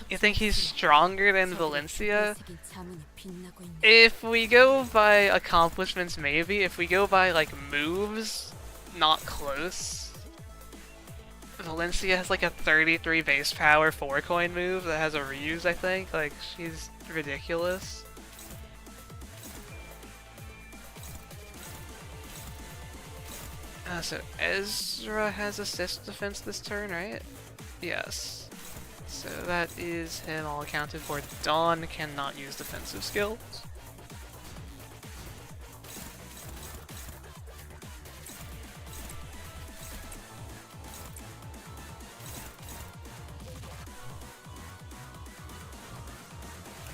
You think he's stronger than Valencia? If we go by accomplishments, maybe. If we go by, like, moves, not close. Valencia has like a 33 base power 4-coin move that has a reuse, I think. Like, she's ridiculous. So Ezra has assist defense this turn, right? Yes. So that is him all accounted for. Dawn cannot use defensive skills.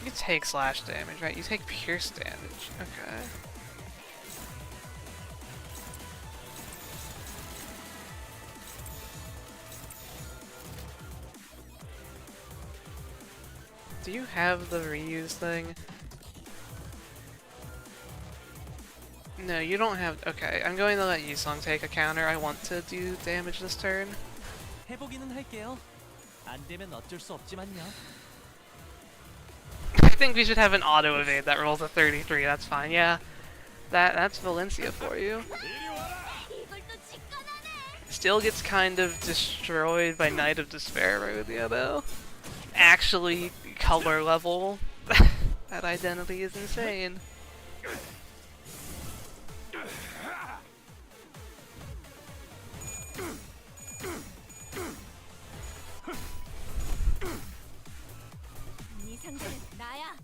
You take slash damage, right? You take pierce damage. Okay. Do you have the reuse thing? No, you don't have. Okay, I'm going to let Yusong take a counter. I want to do damage this turn. 해보기는 할게요. 안 되면 어쩔 수 없지만요. I think we should have an auto evade that rolls a 33. That's fine. Yeah, that's Valencia for you. Still gets kind of destroyed by Knight of Despair Rodeo though. Actually, color level. That identity is insane. 네 상대는 나야.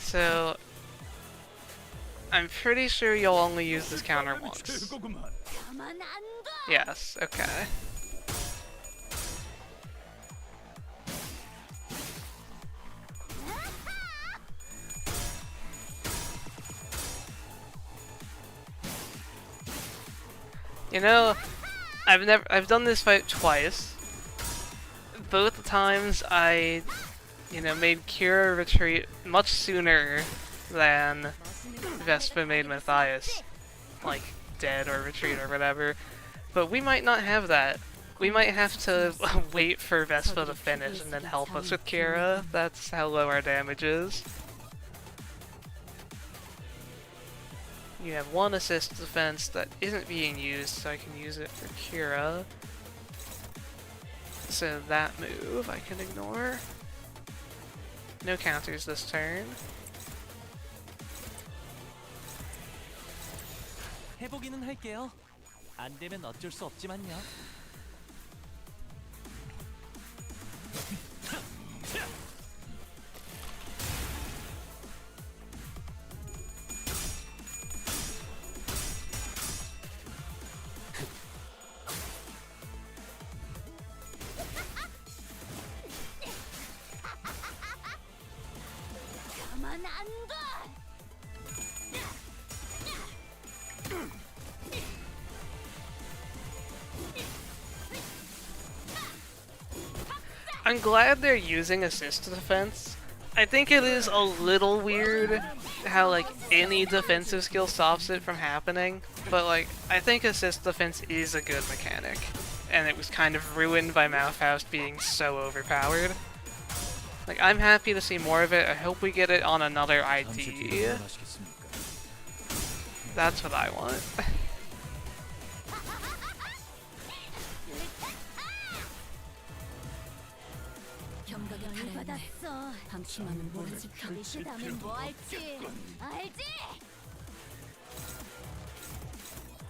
So, I'm pretty sure you'll only use this counter once. 가만 안 둬. Yes, okay. You know, I've done this fight twice. Both times I, made Kira retreat much sooner than Vespa made Matthias, like, dead or retreat or whatever. But we might not have that. We might have to wait for Vespa to finish and then help us with Kira. That's how low our damage is. You have one assist defense that isn't being used, so I can use it for Kira. So that move I can ignore. No counters this turn. 해보기는 할게요. 안 되면 어쩔 수 없지만요. 가만 안 둬. I'm glad they're using assist defense. I think it is a little weird how, like, any defensive skill stops it from happening, but, like, I think assist defense is a good mechanic, and it was kind of ruined by Malfaust being so overpowered. Like, I'm happy to see more of it. I hope we get it on another ID. That's what I want. 경각에 달했네. 받았어. 방심하면 모르지. 그 다음엔 뭐 할지 알지?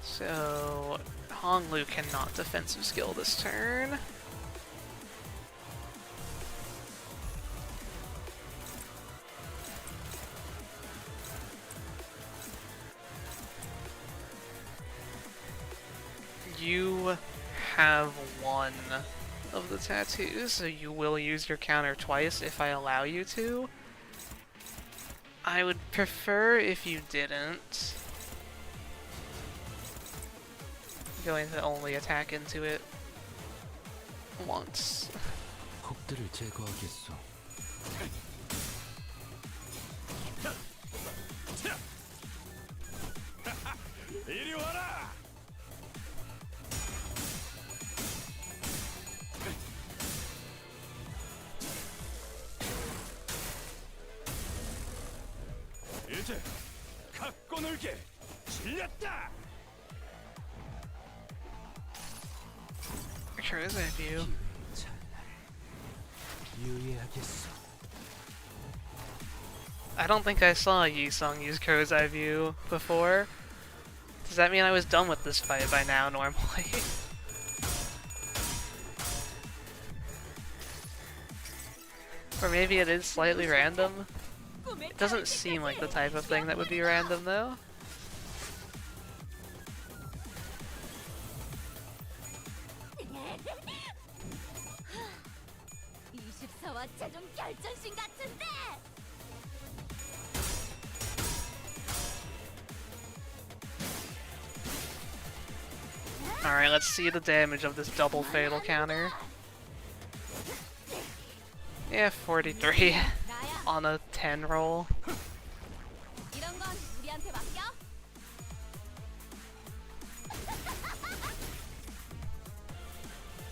So, Honglu cannot defensive skill this turn. You have one of the tattoos, so you will use your counter twice if I allow you to. I would prefer if you didn't. I'm going to only attack into it once. 곡들을 제거하겠소. 이리 와라. 이제 갖고 놀게. 질렸다. Sure is that you. 유의하겠소. I don't think I saw Yi Sung use Crow's Eye View before. Does that mean I was done with this fight by now, normally? Or maybe it is slightly random? It doesn't seem like the type of thing that would be random, though. 최종 결전신 같은데. Alright, let's see the damage of this double fatal counter. Yeah, 43 on a 10 roll. 이런 건 우리한테 맡겨.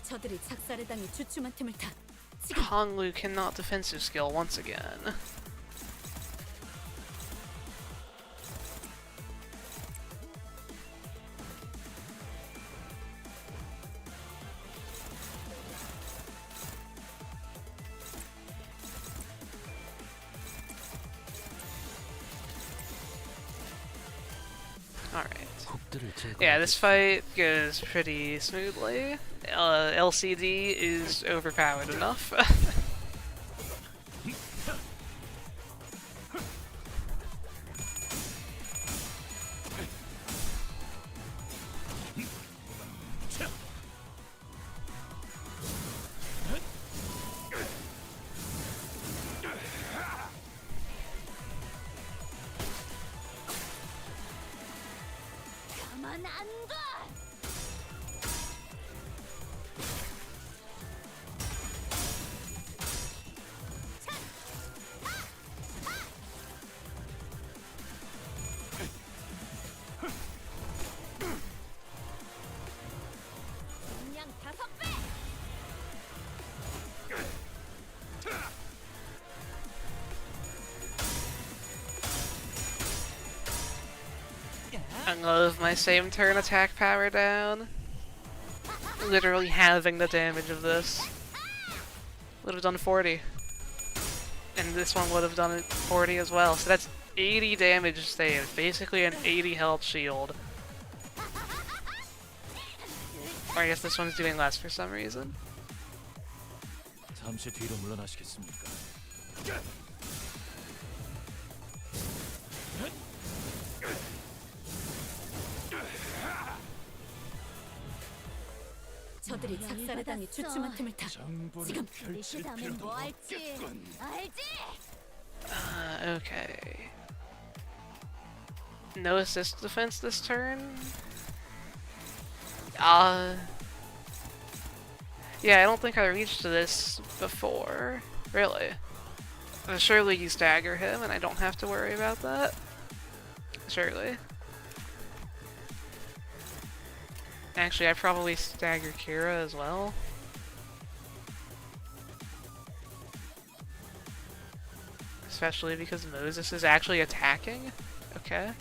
저들이 작살에 당해 주춤한 틈을 타. Honglu cannot defensive skill once again. Alright. Yeah, this fight goes pretty smoothly. LCD is overpowered enough. 가만 안 둬. 그냥 5배. I love my same turn attack power down. Literally halving the damage of this. Would have done 40. And this one would have done it 40 as well. So that's 80 damage saved. Basically an 80 health shield. Or I guess this one's doing less for some reason. 잠시 뒤로 물러나시겠습니까? 저들이 작살에 당해 주춤한 틈을 타. 지금 리스 다음엔 뭐 할지 알지? Okay. No assist defense this turn? Yeah, I don't think I reached this before. Really. Surely you stagger him and I don't have to worry about that. Surely. Actually, I probably stagger Kira as well. Especially because Moses is actually attacking? Okay.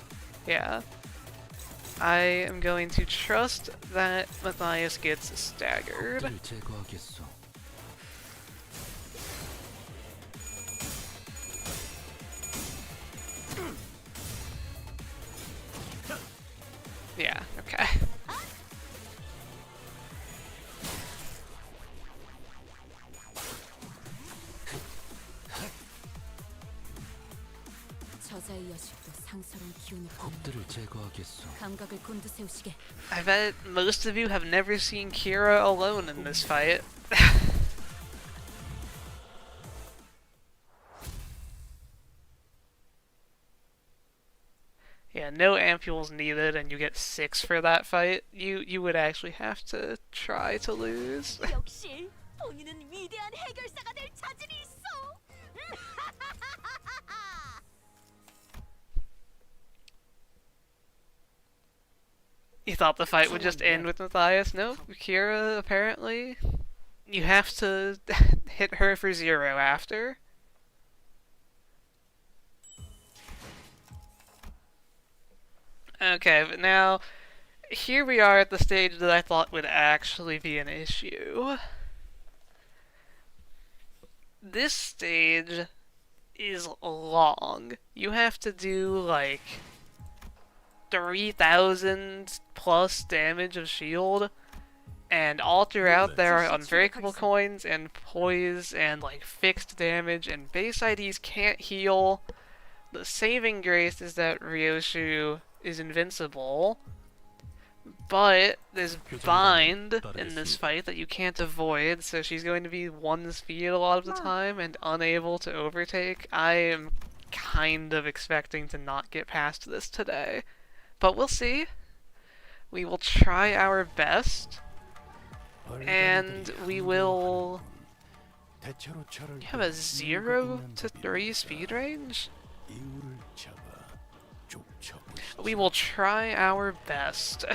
Yeah. I am going to trust that Matthias gets staggered. 적들을 제거하겠소. Yeah, okay. 저자의 여식도 상스러운 기운을 적들을 제거하겠소. 감각을 곤두세우시게. I bet most of you have never seen Kira alone in this fight. Yeah, no ampules needed and you get 6 for that fight. You would actually have to try to lose. 역시 본인은 위대한 해결사가 될 자질이 있어. You thought the fight would just end with Matthias? No, Kira, apparently. You have to hit her for 0 after. Okay, but now, here we are at the stage that I thought would actually be an issue. This stage is long. You have to do like 3,000 plus damage of shield, and all throughout there are unbreakable coins and poise and like fixed damage, and base IDs can't heal. The saving grace is that Ryoshu is invincible, but there's bind in this fight that you can't avoid, so she's going to be one speed a lot of the time and unable to overtake. I am kind of expecting to not get past this today, but we'll see. We will try our best, and we will have a 0 to 3 speed range. We will try our best.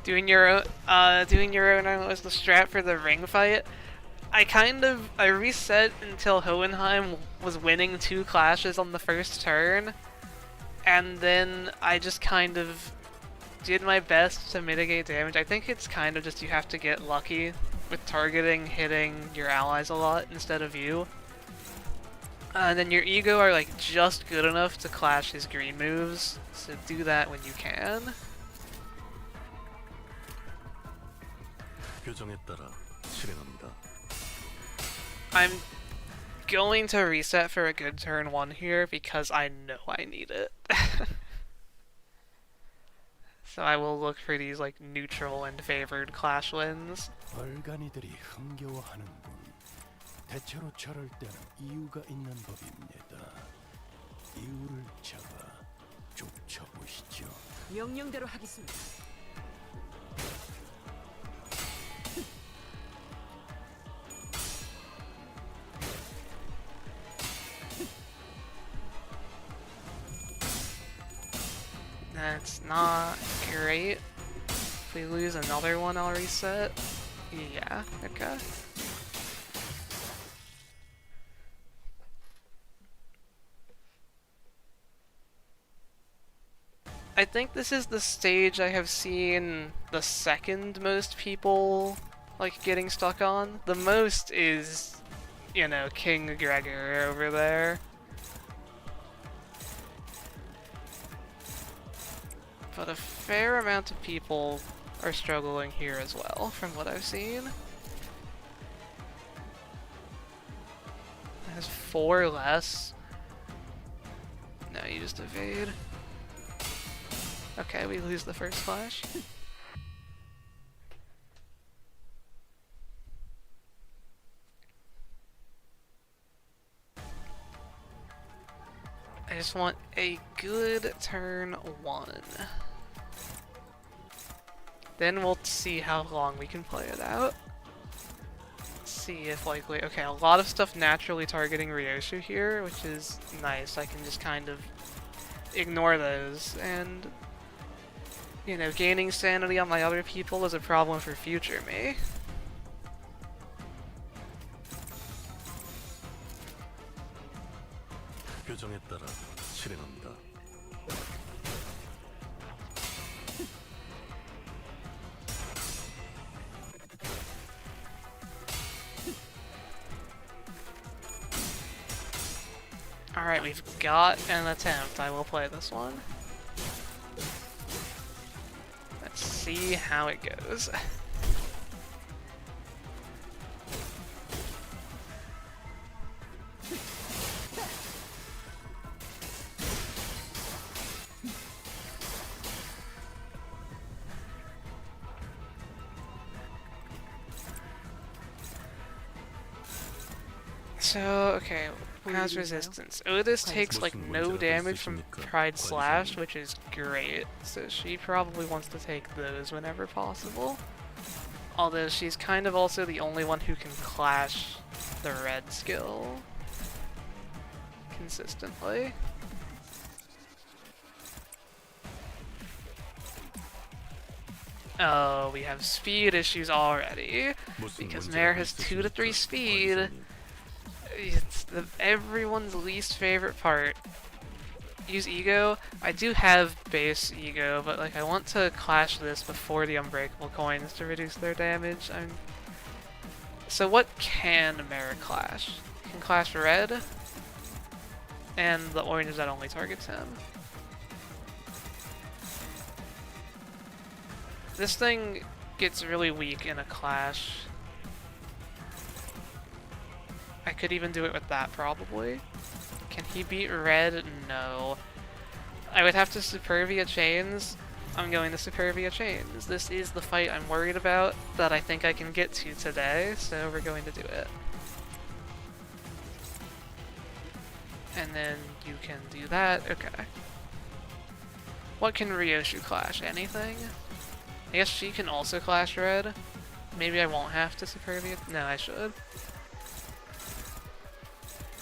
Doing your own was the strat for the ring fight. I reset until Hohenheim was winning 2 clashes on the first turn, and then I just kind of did my best to mitigate damage. I think it's kind of just you have to get lucky with targeting, hitting your allies a lot instead of you. And then your ego are like just good enough to clash his green moves, so do that when you can. 교정에 따라 실행합니다. I'm going to reset for a good turn 1 here because I know I need it. So I will look for these like neutral and favored clash wins. 얼간이들이 흥겨워하는군. 대체로 저럴 때는 이유가 있는 법입니다. 이유를 잡아 쫓아보시죠. 명령대로 하겠습니다. That's not great. If we lose another one, I'll reset. Yeah, okay. I think this is the stage I have seen the second most people like getting stuck on. The most is, you know, King Gregor over there. But a fair amount of people are struggling here as well, from what I've seen. It has 4 less. No, you just evade. Okay, we lose the first clash. I just want a good turn 1. Then we'll see how long we can play it out. See if likely... Okay, a lot of stuff naturally targeting Ryoshu here, which is nice. I can just kind of ignore those, and... You know, gaining sanity on my other people is a problem for future me. 교정에 따라 실행합니다. Alright, we've got an attempt. I will play this one. Let's see how it goes. So, okay, has resistance. Otis takes like no damage from Pride Slash, which is great, so she probably wants to take those whenever possible. Although she's kind of also the only one who can clash the red skill consistently. Oh, we have speed issues already, because Mare has 2 to 3 speed. It's everyone's least favorite part. Use ego. I do have base ego, but like I want to clash this before the unbreakable coins to reduce their damage. So what can Mara clash? He can clash red, and the orange that only targets him. This thing gets really weak in a clash. I could even do it with that, probably. Can he beat red? No. I would have to Superbia Chains. I'm going to Superbia Chains. This is the fight I'm worried about that I think I can get to today, so we're going to do it. And then you can do that. Okay. What can Ryoshu clash? Anything? I guess she can also clash red. Maybe I won't have to Superbia. No, I should.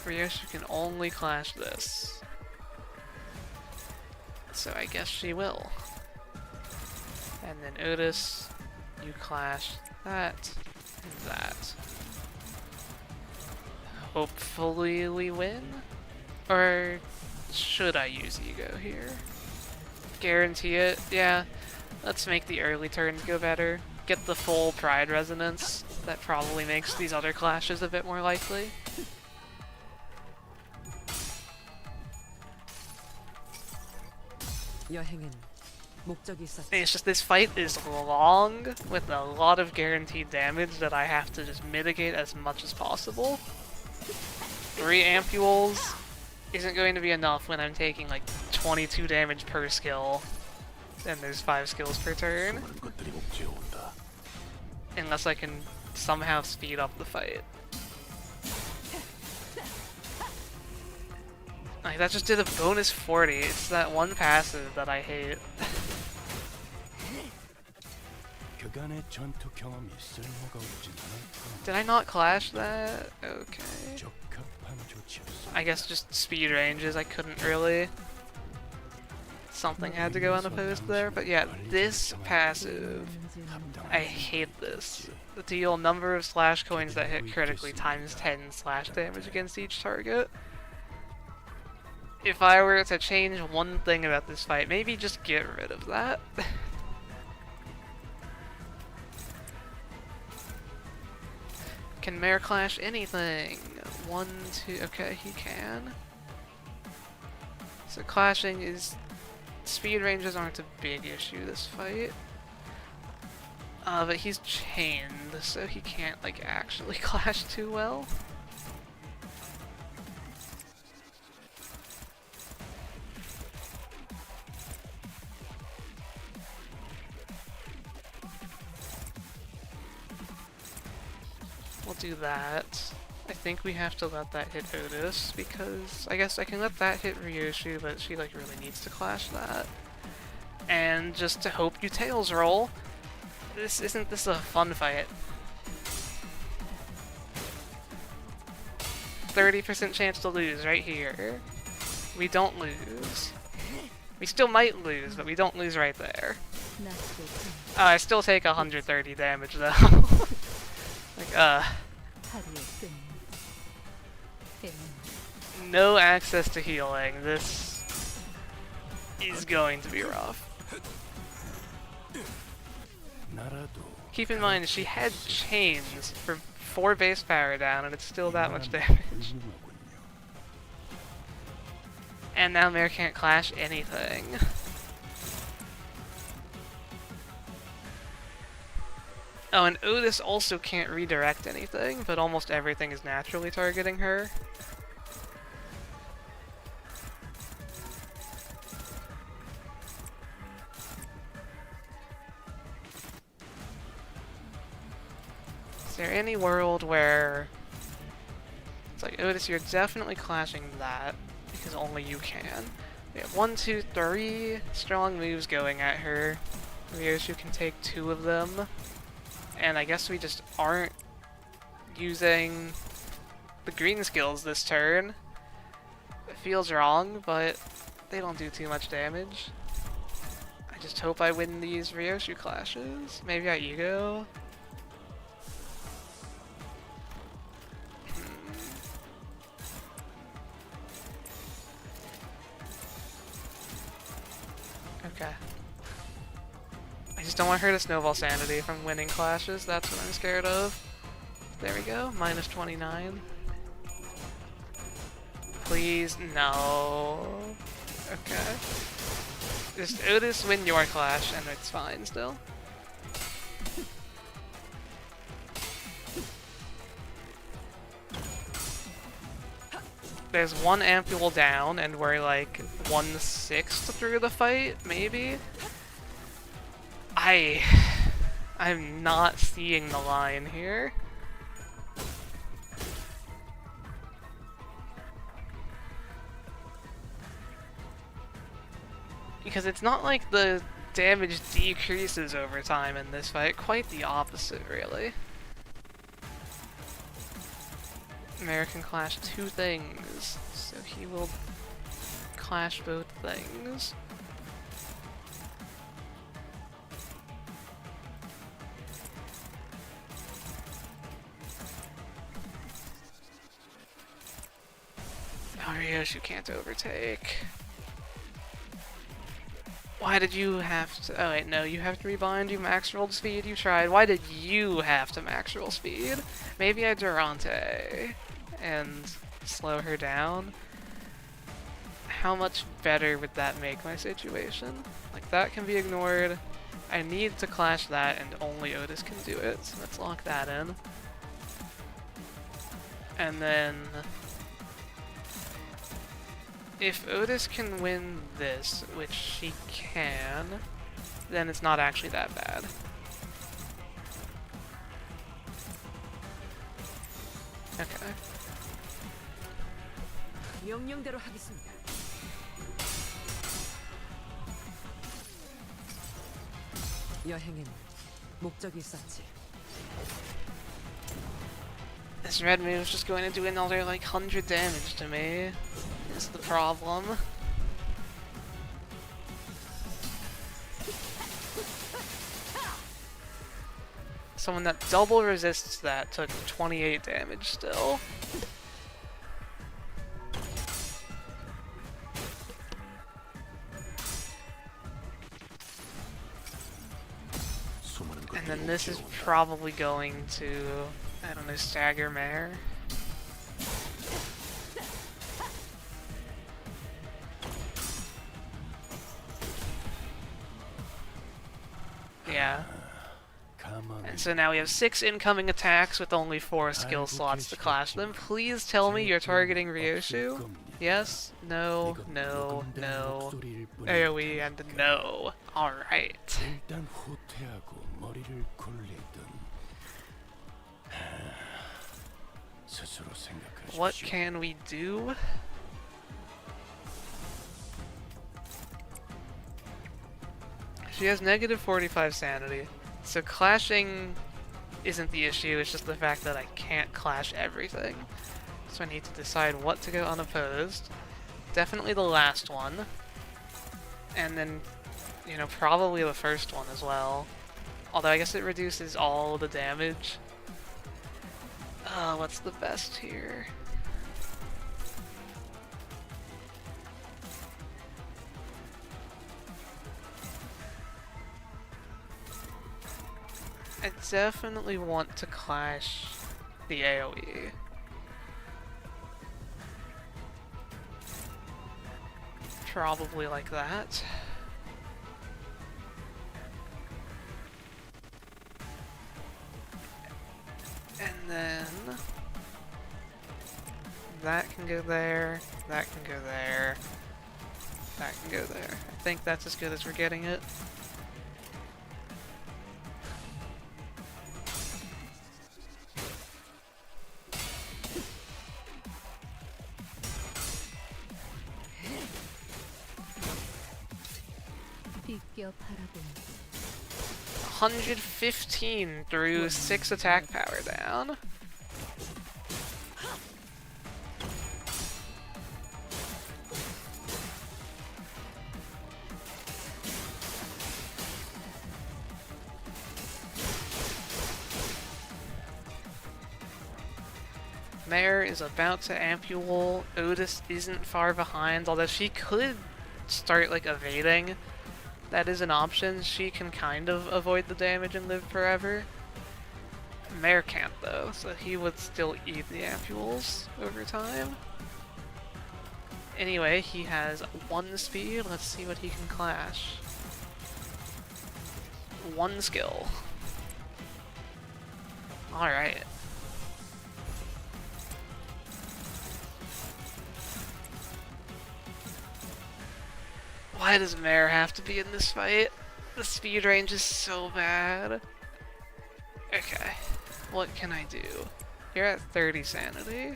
Ryoshu can only clash this. So I guess she will. And then Otis, you clash that and that. Hopefully we win? Or should I use ego here? Guarantee it? Yeah. Let's make the early turns go better. Get the full pride resonance. That probably makes these other clashes a bit more likely. 여행은 목적이 있었지. And it's just this fight is long with a lot of guaranteed damage that I have to just mitigate as much as possible. 3 ampules isn't going to be enough when I'm taking like 22 damage per skill and there's 5 skills per turn. 수많은 것들이 목지에 온다. Unless I can somehow speed up the fight. Like, that just did a bonus 40. It's that one passive that I hate. 그간의 전투 경험이 쓸모가 없진 않을 Did I not clash that? Okay. 적합한 조치였어. I guess just speed ranges, I couldn't really. Something had to go unopposed there, but yeah, this passive, I hate this. Deal number of slash coins that hit critically times 10 slash damage against each target. If I were to change one thing about this fight, maybe just get rid of that. Can Mare clash anything? 1, 2, okay, he can. So clashing is... Speed ranges aren't a big issue this fight. But he's chained, so he can't like actually clash too well. We'll do that. I think we have to let that hit Otis, because I guess I can let that hit Ryoshu, but she like really needs to clash that. And just to hope you tails roll. Isn't this a fun fight? 30% chance to lose right here. We don't lose. We still might lose, but we don't lose right there. I still take 130 damage though. Like, no access to healing. This is going to be rough. Keep in mind, she had chains for 4 base power down, and it's still that much damage. And now Mare can't clash anything. Oh, and Otis also can't redirect anything, but almost everything is naturally targeting her. Is there any world where it's like, Otis, you're definitely clashing that because only you can. We have 1, 2, 3 strong moves going at her. Ryoshu can take 2 of them. And I guess we just aren't using the green skills this turn. It feels wrong, but they don't do too much damage. I just hope I win these Ryoshu clashes. Maybe I ego. Okay. I just don't want her to snowball sanity from winning clashes. That's what I'm scared of. There we go. Minus 29. Please, no. Okay. Just Otis win your clash and it's fine still. There's one ampule down and we're like 1/6 through the fight, maybe? I'm not seeing the line here. Because it's not like the damage decreases over time in this fight, quite the opposite, really. American clash two things, so he will clash both things. Arios, you can't overtake. Why did you have to— oh wait, no, you have to rebind, you max rolled speed, you tried. Why did you have to max roll speed? Maybe I Durante and slow her down. How much better would that make my situation? Like, that can be ignored. I need to clash that and only Otis can do it, so let's lock that in. And then if Otis can win this, which she can, then it's not actually that bad. Okay. 명령대로 하겠습니다. 여행엔 목적이 있었지. This red move is just going to do another like 100 damage to me. Is the problem. Someone that double resists that took 28 damage still. And then this is probably going to, I don't know, stagger Mare. Yeah. And so now we have 6 incoming attacks with only 4 skill slots to clash them. Please tell me you're targeting Ryoshu? Yes? No? No? No? AoE and no. Alright. 일단 후퇴하고 머리를 굴리든 스스로 생각하십시오. What can we do? She has negative 45 sanity, so clashing isn't the issue, it's just the fact that I can't clash everything. So I need to decide what to go unopposed. Definitely the last one. And then, you know, probably the first one as well. Although I guess it reduces all the damage. What's the best here? I definitely want to clash the AoE. Probably like that. And then that can go there, that can go there, that can go there. I think that's as good as we're getting it. 비껴 바라보는 115 through 6 attack power down. Mare is about to ampule. Otis isn't far behind, although she could start like evading That is an option. She can kind of avoid the damage and live forever. Mare can't though, so he would still eat the ampules over time. Anyway, he has 1 speed. Let's see what he can clash. 1 skill. Alright. Why does Mare have to be in this fight? The speed range is so bad. Okay, what can I do? You're at 30 sanity.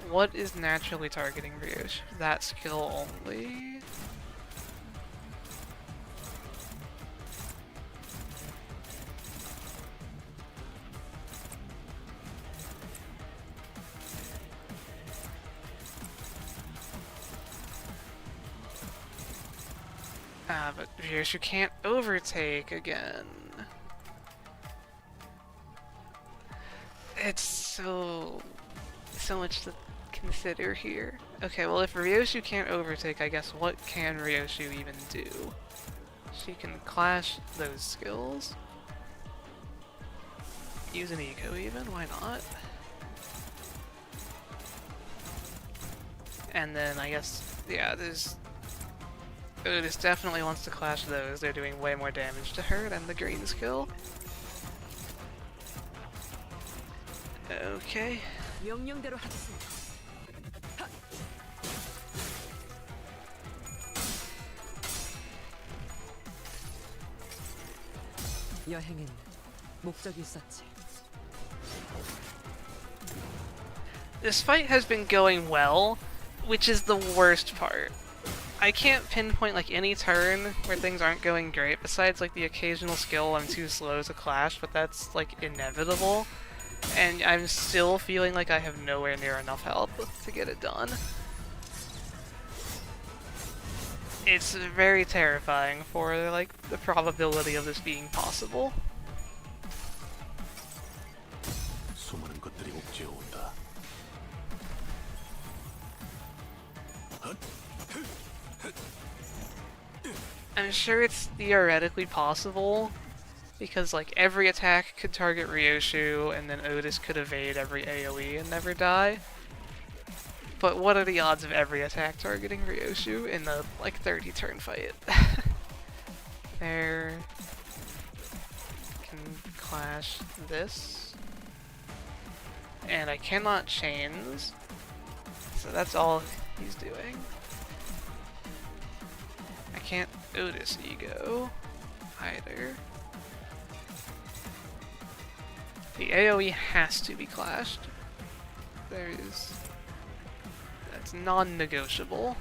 What is naturally targeting Ryoshu? That skill only? But Ryoshu can't overtake again. It's so much to consider here. Okay, well if Ryoshu can't overtake, I guess what can Ryoshu even do? She can clash those skills. Use an eco even, why not? And then I guess, yeah, there's... Otis definitely wants to clash those. They're doing way more damage to her than the green skill. Okay. 명령대로 하겠습니다. 여행엔 목적이 있었지. This fight has been going well, which is the worst part. I can't pinpoint like any turn where things aren't going great, besides like the occasional skill I'm too slow to clash, but that's like inevitable. And I'm still feeling like I have nowhere near enough health to get it done. It's very terrifying for like the probability of this being possible. 수많은 것들이 옥죄어 온다. I'm sure it's theoretically possible, because like every attack could target Ryoshu, and then Otis could evade every AoE and never die. But what are the odds of every attack targeting Ryoshu in the like 30 turn fight? There can clash this, and I cannot chains, so that's all he's doing. I can't Otis ego either. The AoE has to be clashed. That's non-negotiable.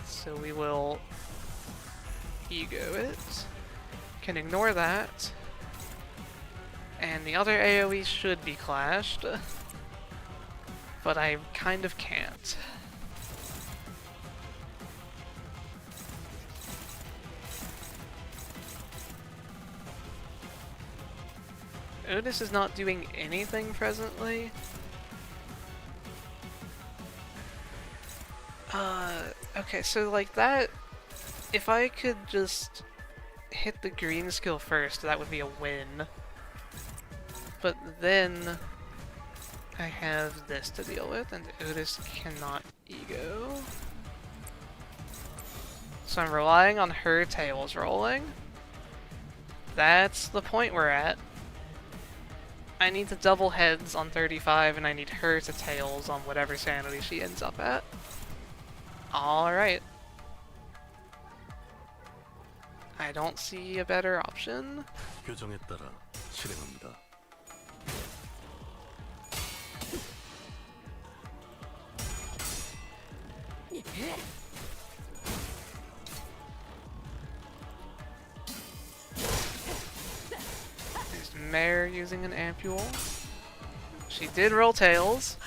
So we will ego it. Can ignore that. And the other AoE should be clashed. But I kind of can't. Otis is not doing anything presently. Okay, so like that, if I could just hit the green skill first, that would be a win. But then I have this to deal with, and Otis cannot ego. So I'm relying on her tails rolling. That's the point we're at. I need to double heads on 35, and I need her to tails on whatever sanity she ends up at. Alright. I don't see a better option. 규정에 따라 실행합니다. There's Mare using an ampule. She did roll tails,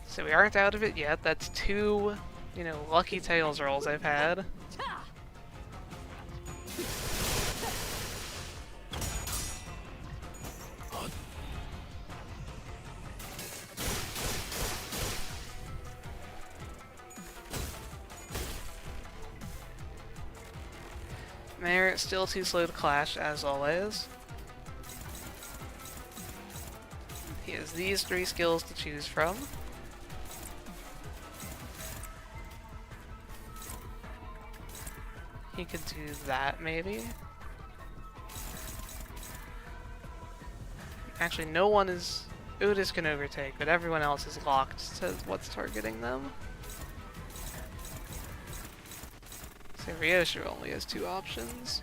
so we aren't out of it yet. That's 2, you know, lucky tails rolls I've had. Merit still too slow to clash, as always. He has these 3 skills to choose from. He could do that, maybe. Actually, no one is... Otis can overtake, but everyone else is locked to what's targeting them. So Ryoshu only has 2 options.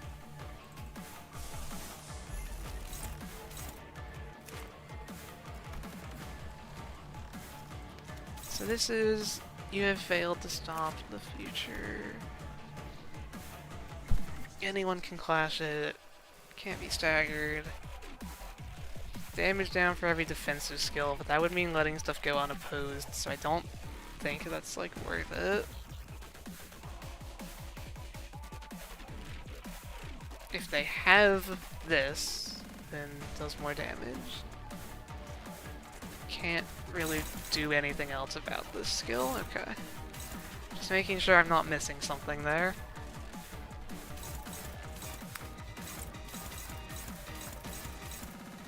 So this is... You have failed to stop the future. Anyone can clash it. Can't be staggered. Damage down for every defensive skill, but that would mean letting stuff go unopposed, so I don't think that's, like, worth it. If they have this, then it does more damage. Can't really do anything else about this skill. Okay. Just making sure I'm not missing something there.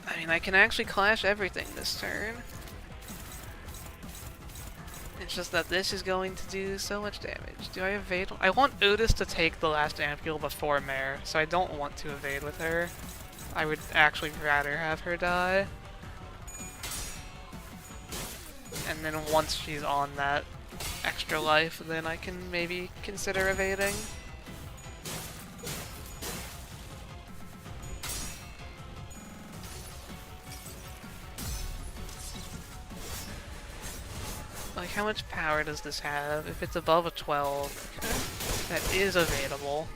I mean, I can actually clash everything this turn. It's just that this is going to do so much damage. Do I evade? I want Otis to take the last ampule before Mare, so I don't want to evade with her. I would actually rather have her die. And then once she's on that extra life, then I can maybe consider evading. Like, how much power does this have? If it's above a 12, okay, that is available.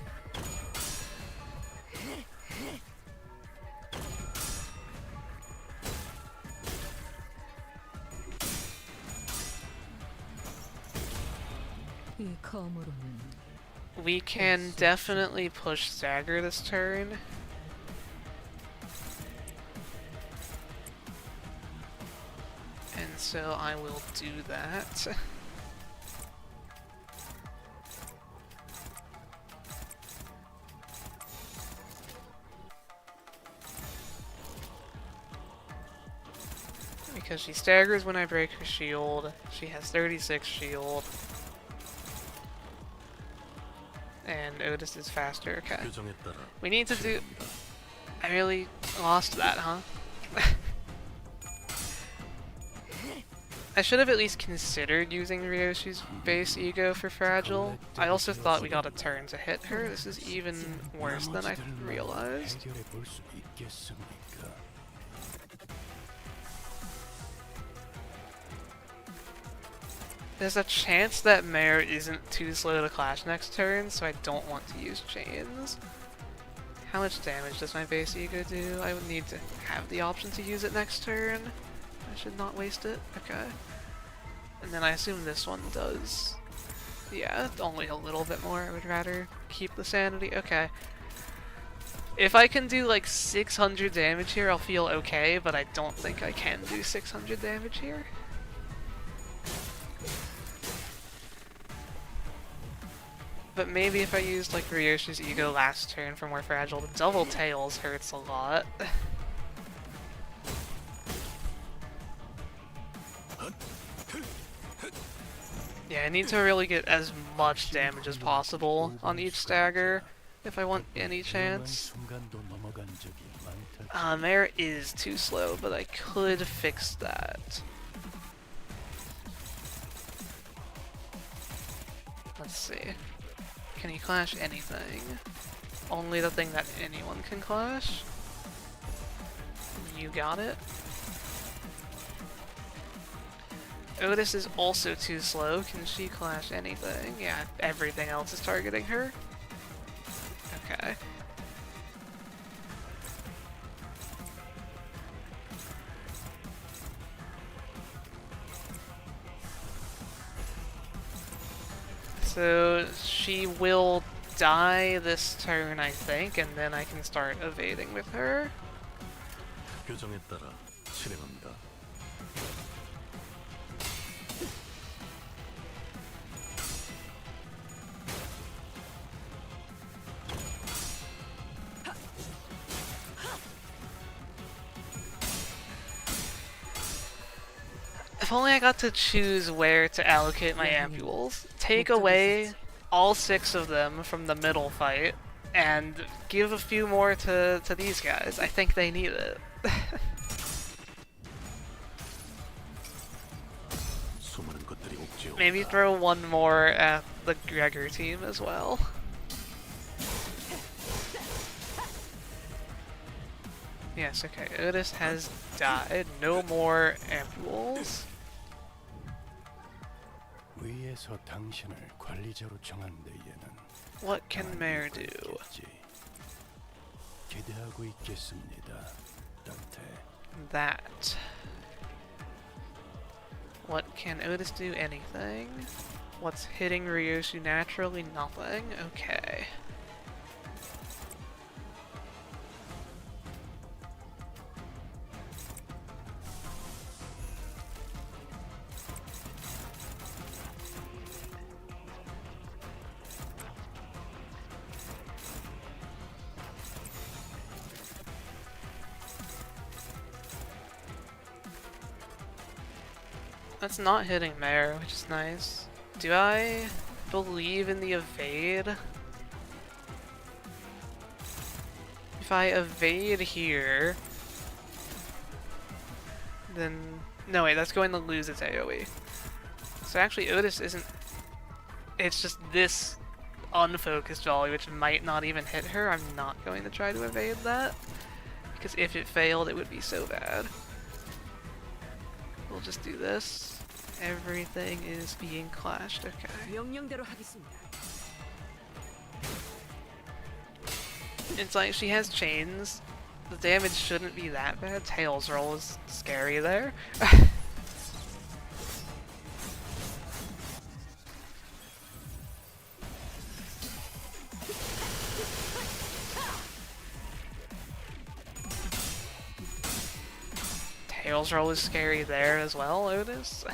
We can definitely push Stagger this turn. And so I will do that. Because she staggers when I break her shield. She has 36 shield. And Otis is faster, okay. We need to do... I really lost that, huh? I should have at least considered using Ryoshi's base ego for Fragile. I also thought we got a turn to hit her. This is even worse than I realized. There's a chance that Mare isn't too slow to clash next turn, so I don't want to use chains. How much damage does my base ego do? I would need to have the option to use it next turn. I should not waste it. Okay. And then I assume this one does. Yeah, only a little bit more. I would rather keep the sanity. Okay. If I can do like 600 damage here, I'll feel okay, but I don't think I can do 600 damage here. But maybe if I used like Ryoshi's ego last turn for more fragile, the double tails hurts a lot. Yeah, I need to really get as much damage as possible on each stagger if I want any chance. Mare is too slow, but I could fix that. Let's see. Can he clash anything? Only the thing that anyone can clash? You got it. Otis is also too slow. Can she clash anything? Yeah, everything else is targeting her. Okay. So she will die this turn, I think, and then I can start evading with her. 규정에 따라 실행합니다. If only I got to choose where to allocate my ampules. Take away all 6 of them from the middle fight, and give a few more to these guys. I think they need it. 수많은 것들이 옥죄어 Maybe throw one more at the Gregor team as well. Yes, okay, Otis has died. No more ampules. 위에서 당신을 관리자로 정한 데에는 What can Mare do? 기대하고 있겠습니다. 단테. That. What can Otis do? Anything? What's hitting Ryoshu naturally? Nothing. Okay. That's not hitting Mare, which is nice. Do I believe in the evade? If I evade here, then... No, wait, that's going to lose its AoE. So actually, Otis isn't... It's just this unfocused volley, which might not even hit her. I'm not going to try to evade that, because if it failed, it would be so bad. We'll just do this. Everything is being clashed, okay. 명령대로 하겠습니다. It's like she has chains. The damage shouldn't be that bad. Tails roll is scary there. Tails roll is scary there as well, Otis.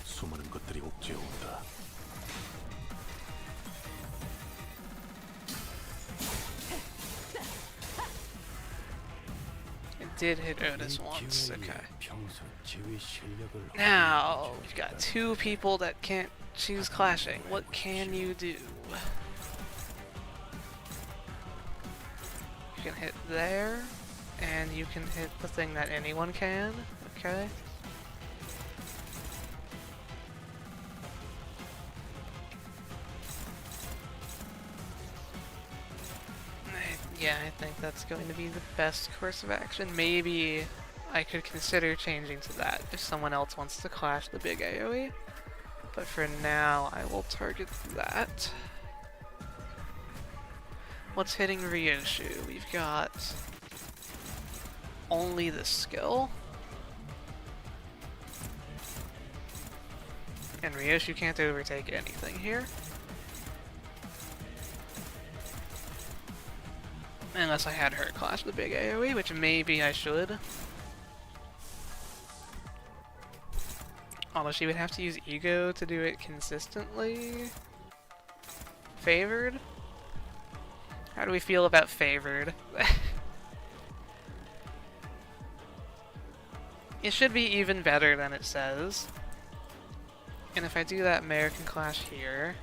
수많은 것들이 옥죄어 온다. It did hit Otis once, okay. 평소 지휘 실력을 Now, we've got 2 people that can't choose clashing. What can you do? You can hit there, and you can hit the thing that anyone can, okay? Yeah, I think that's going to be the best course of action. Maybe I could consider changing to that if someone else wants to clash the big AoE. But for now, I will target that. What's hitting Ryoshu? We've got only the skill. And Ryoshu can't overtake anything here. Unless I had her clash the big AoE, which maybe I should. Although she would have to use Ego to do it consistently. Favored? How do we feel about Favored? It should be even better than it says. And if I do that, Mare can clash here.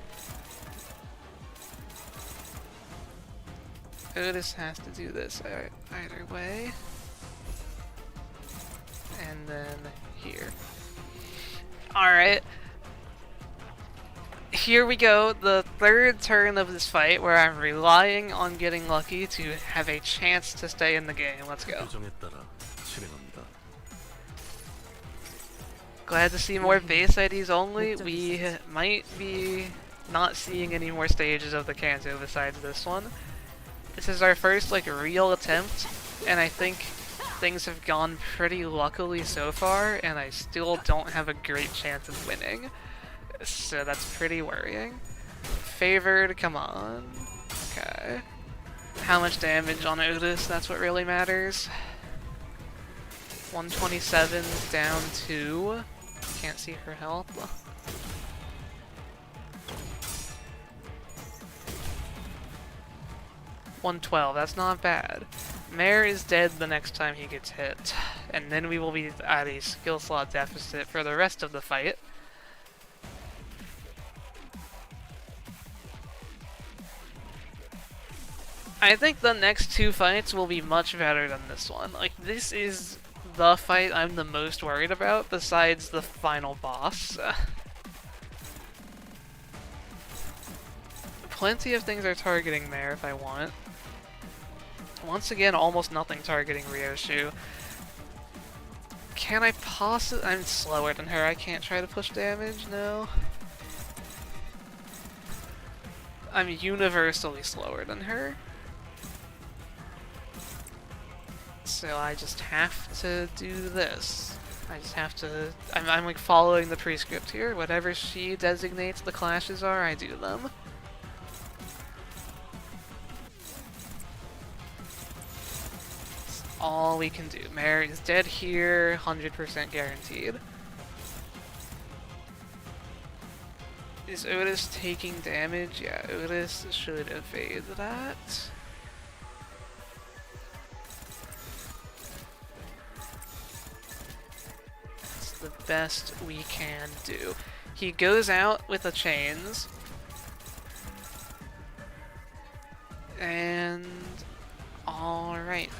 Otis has to do this either way. And then here. Alright. Here we go, the 3rd turn of this fight where I'm relying on getting lucky to have a chance to stay in the game. Let's go. 규정에 따라 실행합니다. Glad to see more base IDs only. We might be not seeing any more stages of the Canto besides this one. This is our first like real attempt, and I think things have gone pretty luckily so far, and I still don't have a great chance of winning. So that's pretty worrying. Favored, come on. Okay. How much damage on Otis, that's what really matters. 127 down 2. can't see her health. 112, that's not bad. Mare is dead the next time he gets hit, and then we will be at a skill slot deficit for the rest of the fight. I think the next two fights will be much better than this one. Like, this is the fight I'm the most worried about, besides the final boss. Plenty of things are targeting Mare if I want. Once again, almost nothing targeting Ryoshu. Can I possibly... I'm slower than her, I can't try to push damage, no. I'm universally slower than her. So I just have to do this. I just have to... I'm like following the prescript here. Whatever she designates the clashes are, I do them. All we can do. Mare is dead here, 100% guaranteed. Is Otis taking damage? Yeah, Otis should evade that. That's the best we can do. He goes out with the chains. And... alright.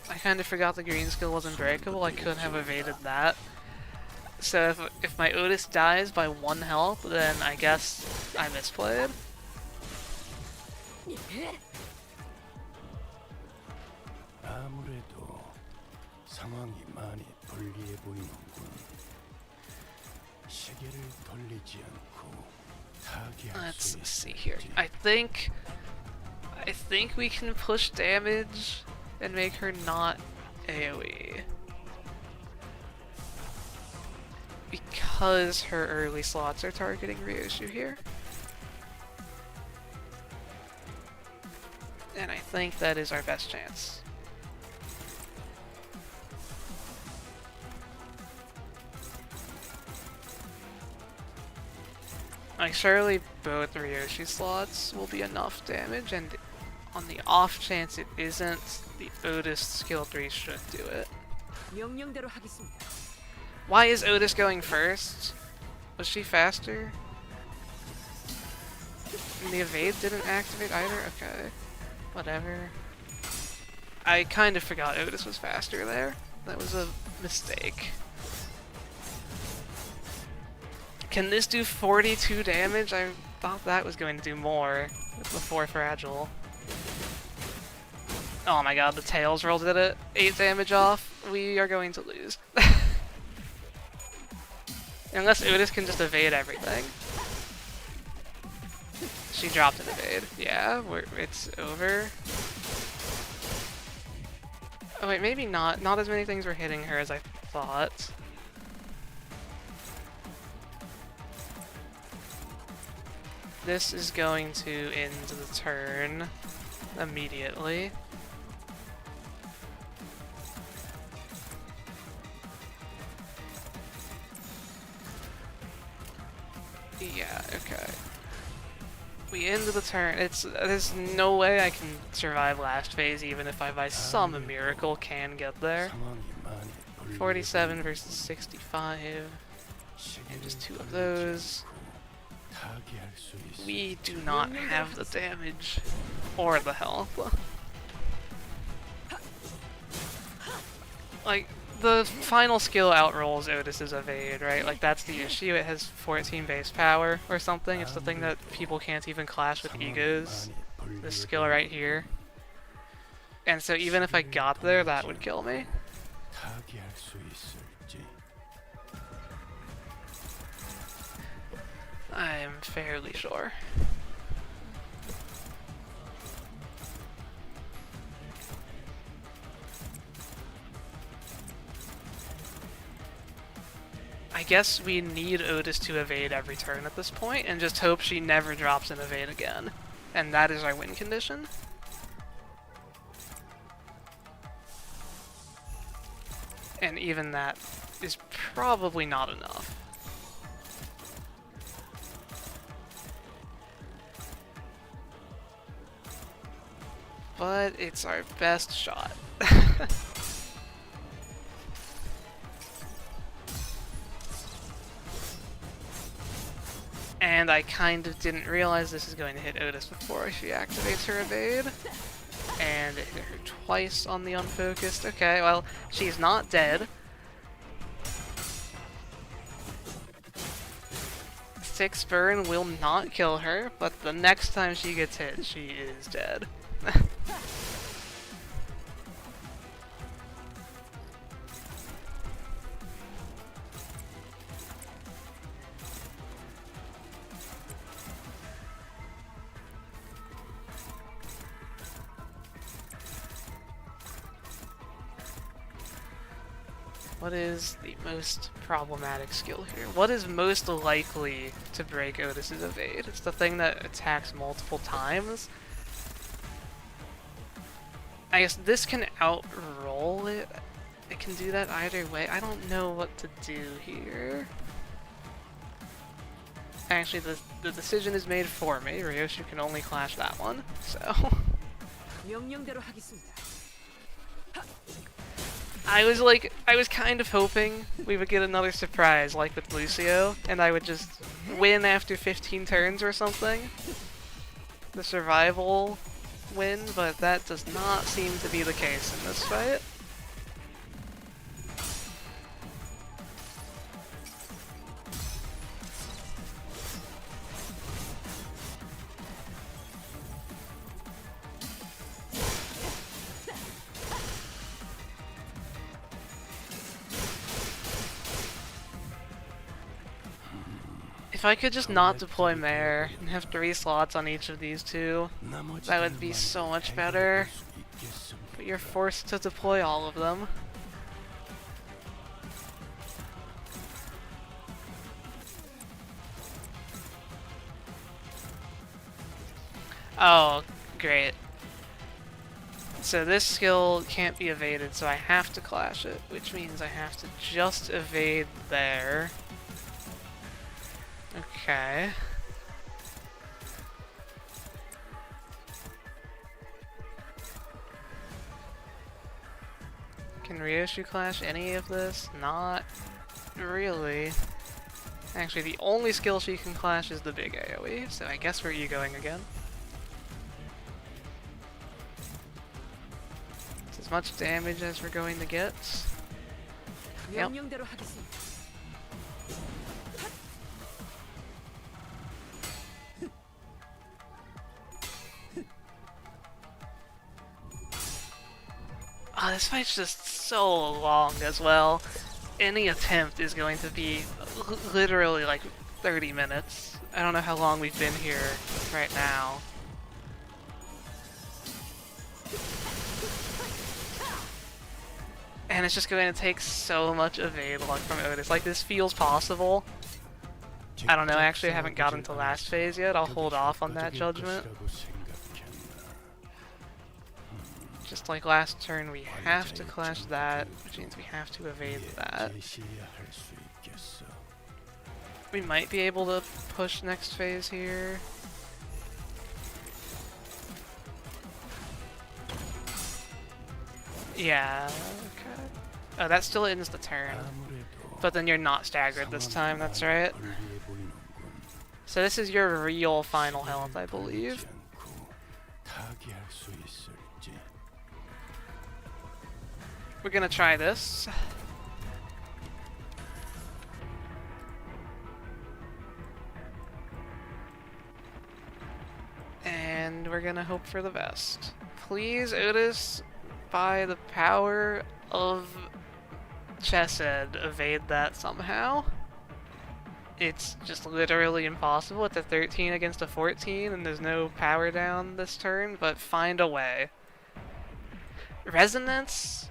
I kind of forgot the green skill wasn't breakable. I could have evaded that. So if my Otis dies by 1 health, then I guess I misplayed. 아무래도 상황이 많이 불리해 보이는군. 시계를 돌리지 않고 타개할 수 Let's see here. 있을지. I think we can push damage and make her not AoE. Because her early slots are targeting Ryoshu here. And I think that is our best chance. Like, surely both Ryoshu slots will be enough damage, and on the off chance it isn't, the Otis skill 3 should do it. 명령대로 하겠습니다. Why is Otis going first? Was she faster? And the evade didn't activate either? Okay. Whatever. I kind of forgot Otis was faster there. That was a mistake. Can this do 42 damage? I thought that was going to do more before fragile. Oh my god, the Tails roll did it. 8 damage off. We are going to lose. Unless Otis can just evade everything. She dropped an evade. Yeah, it's over. Oh wait, maybe not. Not as many things were hitting her as I thought. This is going to end the turn immediately. Yeah, okay. We end the turn. There's no way I can survive last phase even if I by some miracle can get there. 상황이 많이 불리해 47 versus 65. And just 2 of those. 타개할 수 있을지. We do not have the damage or the health. Like, the final skill outrolls Otis's evade, right? Like, that's the issue. It has 14 base power or something. It's the thing that people can't even clash with egos. This skill right here. And so even if I got there, that would kill me. 타개할 수 있을지. I'm fairly sure. guess we need Otis to evade every turn at this point, and just hope she never drops an evade again. And that is our win condition. And even that is probably not enough. But it's our best shot. And I kind of didn't realize this is going to hit Otis before she activates her evade. And it hit her twice on the unfocused. Okay, well, she's not dead. 6 burn will not kill her, but the next time she gets hit, she is dead. What is the most problematic skill here? What is most likely to break Otis's evade? It's the thing that attacks multiple times. I guess this can outroll it. It can do that either way. I don't know what to do here. Actually, the decision is made for me. Ryoshu can only clash that one, so... 명령대로 하겠습니다. I was kind of hoping we would get another surprise, like with Lucio, and I would just win after 15 turns or something. The survival win, but that does not seem to be the case in this fight. If I could just not deploy Mare and have 3 slots on each of these two, that would be so much better. But you're forced to deploy all of them. Oh, great. So this skill can't be evaded, so I have to clash it, which means I have to just evade there. Okay. Can Ryoshu clash any of this? Not really. Actually, the only skill she can clash is the big AoE, so I guess we're egoing again. It's as much damage as we're going to get. Yep. 명령대로 하겠습니다. Oh, this fight's just so long as well. Any attempt is going to be literally like 30 minutes. I don't know how long we've been here right now. And it's just going to take so much evade luck from Otis. Like, this feels possible. I don't know, actually I haven't gotten to last phase yet. I'll hold off on that judgment. Just like last turn, we have to clash that, which means we have to evade that. We might be able to push next phase here. Yeah, okay. Oh, that still ends the turn. But then you're not staggered this time, that's right. So this is your real final health, I believe. We're gonna try this. And we're gonna hope for the best. Please, Otis, by the power of Chesed, evade that somehow. It's just literally impossible. It's a 13 against a 14 and there's no power down this turn, but find a way. Resonance?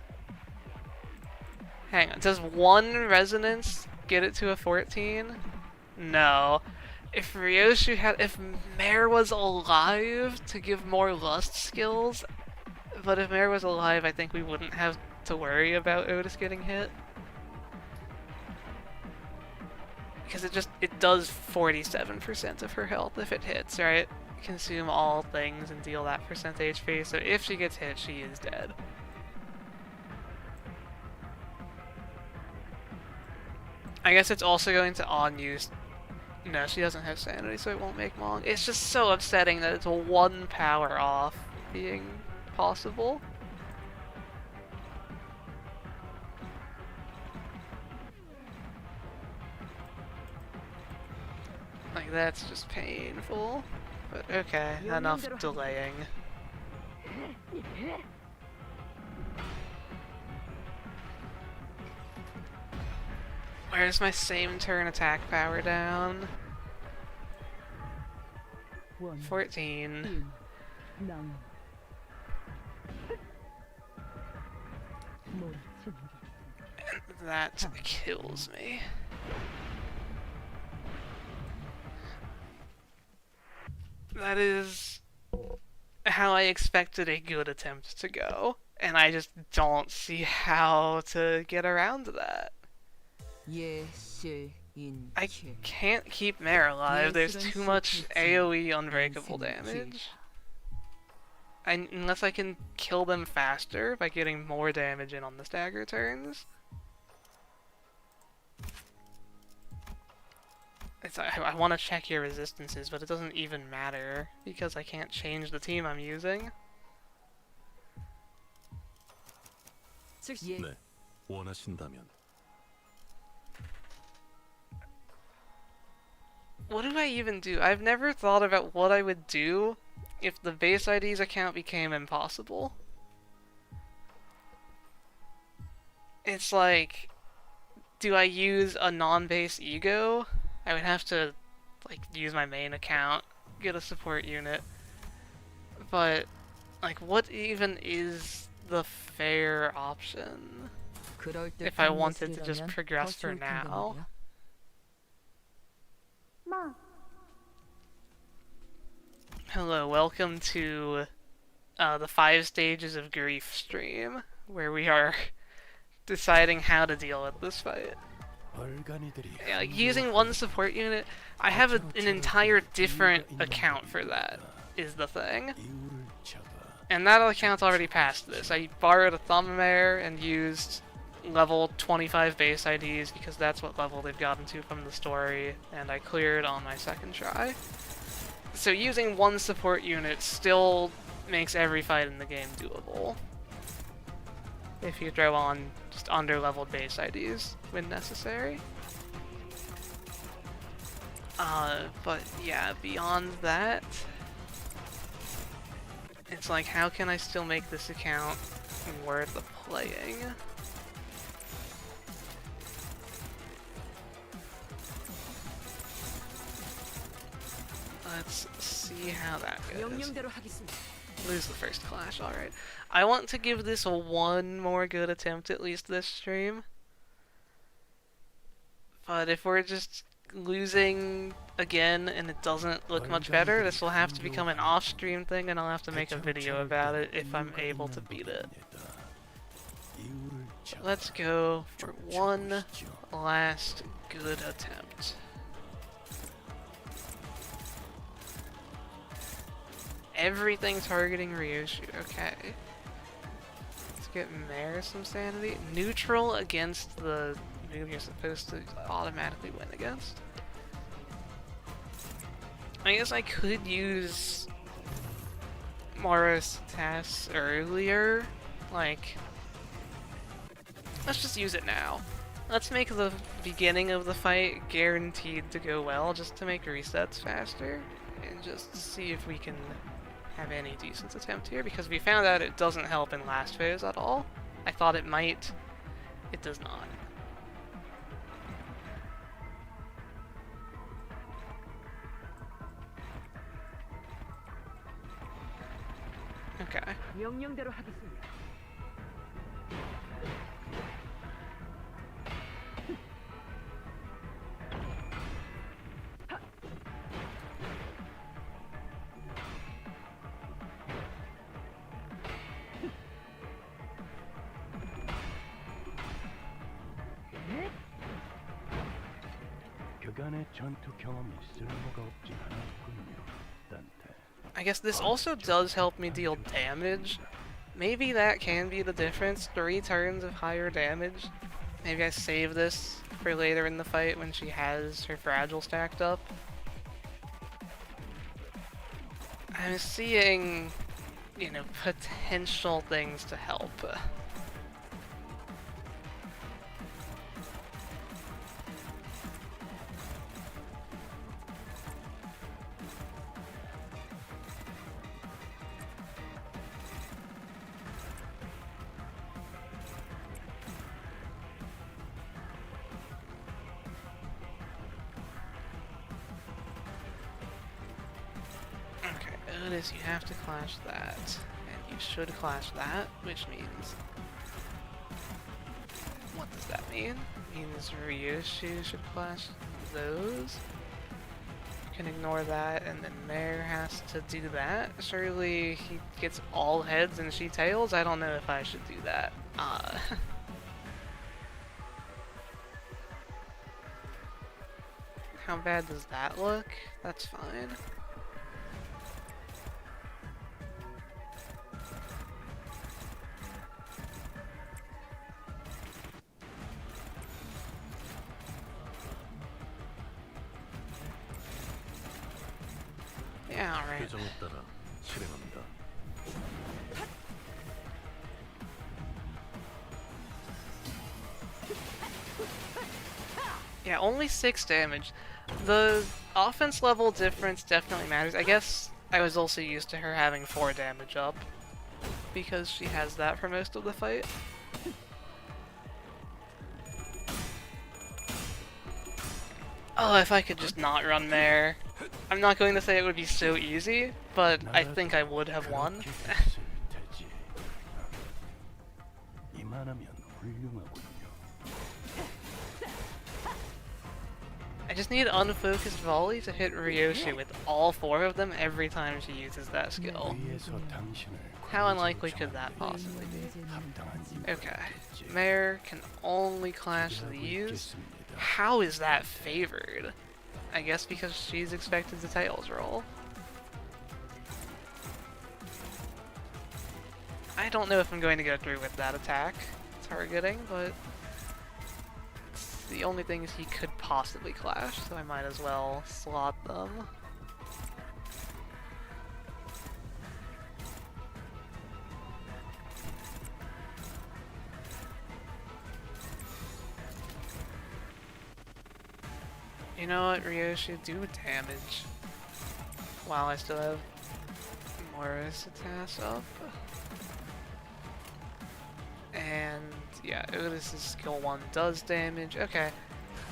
Hang on, does 1 resonance get it to a 14? No. If Mare was alive to give more lust skills, but if Mare was alive, I think we wouldn't have to worry about Otis getting hit. Because it does 47% of her health if it hits, right? Consume all things and deal that percent HP, so if she gets hit, she is dead. I guess it's also going to on-use. No, she doesn't have sanity, so it won't make long. It's just so upsetting that it's 1 power off being possible. Like, that's just painful. But okay, enough delaying. Where's my same turn attack power down? 14. And that kills me. That is how I expected a good attempt to go, and I just don't see how to get around that. I can't keep Mare alive, there's too much AoE unbreakable damage. Unless I can kill them faster by getting more damage in on the stagger turns. I want to check your resistances, but it doesn't even matter because I can't change the team I'm using. 네, 원하신다면. What do I even do? I've never thought about what I would do if the base ID's account became impossible. It's like, do I use a non-base ego? I would have to, like, use my main account, get a support unit. But, like, what even is the fair option if I wanted to just progress for now? Hello, welcome to the 5 stages of grief stream, where we are deciding how to deal with this fight. Yeah, like using one support unit, I have an entire different account for that, is the thing. And that account's already passed this. I borrowed a Thumbmare and used level 25 base IDs because that's what level they've gotten to from the story, and I cleared on my second try. So using one support unit still makes every fight in the game doable. If you throw on just under-leveled base IDs when necessary. But yeah, beyond that, it's like, how can I still make this account worth the playing? Let's see how that goes. Lose the first clash, alright. I want to give this one more good attempt at least this stream. But if we're just losing again and it doesn't look much better, this will have to become an off-stream thing and I'll have to make a video about it if I'm able to beat it. Let's go for one last good attempt. Everything targeting Ryoshu, okay. Let's get Mare some sanity. Neutral against the move you're supposed to automatically win against. I guess I could use Mara's task earlier. Like, let's just use it now. Let's make the beginning of the fight guaranteed to go well, just to make resets faster, and just see if we can have any decent attempt here, because we found out it doesn't help in last phase at all. I thought it might. It does not. Okay. 나만의 전투 경험이 쓸모가 없진 않았군요, 딴테. I guess this also does help me deal damage. Maybe that can be the difference. 3 turns of higher damage. Maybe I save this for later in the fight when she has her fragile stacked up. I'm seeing, you know, potential things to help. Is you have to clash that, and you should clash that, which means... What does that mean? It means Ryoshu should clash those. You can ignore that, and then Mare has to do that. Surely he gets all heads and she tails? I don't know if I should do that. How bad does that look? That's fine. Yeah, alright. 규정에 따라 실행합니다. Yeah, only 6 damage. The offense level difference definitely matters. I guess I was also used to her having 4 damage up, because she has that for most of the fight. Oh, if I could just not run there. I'm not going to say it would be so easy, but I think I would have won. 이만하면 훌륭하군요. I just need unfocused volley to hit Ryoshu with all 4 of them every time she uses that skill. 위에서 당신을 How unlikely could that possibly be? 합당한 Okay, Mare can only clash these. How is that favored? I guess because she's expected to Tails roll. I don't know if I'm going to go through with that attack targeting, but it's the only things he could possibly clash, so I might as well slot them. You know what, Ryoshu, do damage while I still have Morisitas up. And yeah, Otis's skill 1 does damage. Okay,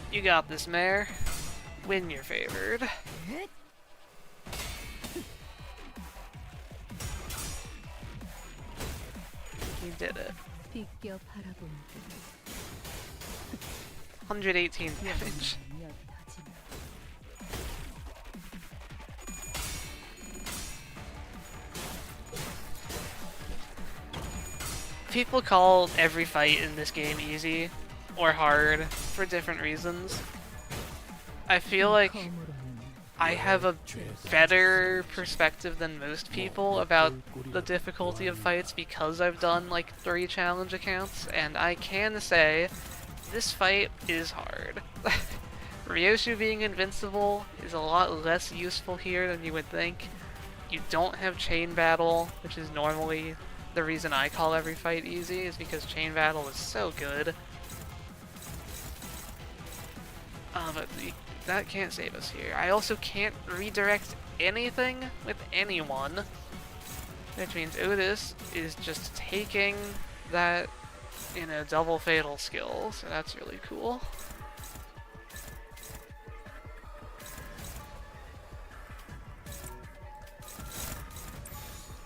you got this, Mare. When you're favored. You did it. 118 damage. People call every fight in this game easy or hard for different reasons. I feel like I have a better perspective than most people about the difficulty of fights because I've done like 3 challenge accounts, and I can say this fight is hard. Ryoshu being invincible is a lot less useful here than you would think. You don't have chain battle, which is normally the reason I call every fight easy, is because chain battle is so good. But that can't save us here. I also can't redirect anything with anyone, which means Otis is just taking that, you know, double fatal skill, so that's really cool.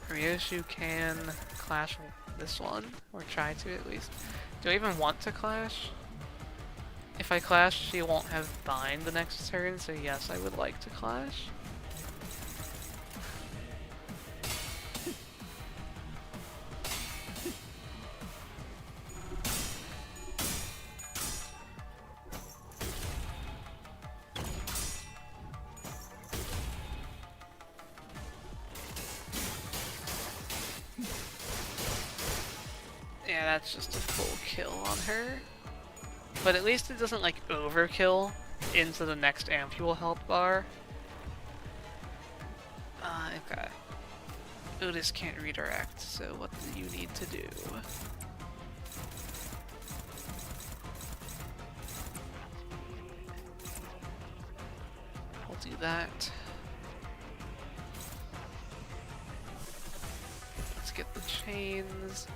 Ryoshu can clash this one, or try to at least. Do I even want to clash? If I clash, she won't have bind the next turn, so yes, I would like to clash. Yeah, that's just a full kill on her. But at least it doesn't like overkill into the next ampule health bar. Okay. Otis can't redirect, so what do you need to do? I'll do that. Let's get the chains.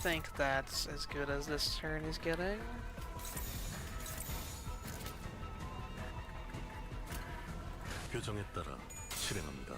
I think that's as good as this turn is getting. 규정에 따라 실행합니다.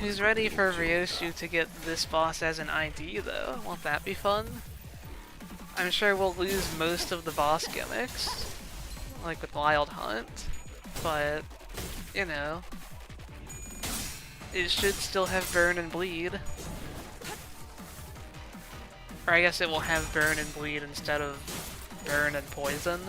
Who's ready for Ryoshu to get this boss as an ID though? Won't that be fun? I'm sure we'll lose most of the boss gimmicks, like with Wild Hunt, but, you know, it should still have Burn and Bleed. Or I guess it will have Burn and Bleed instead of Burn and Poison.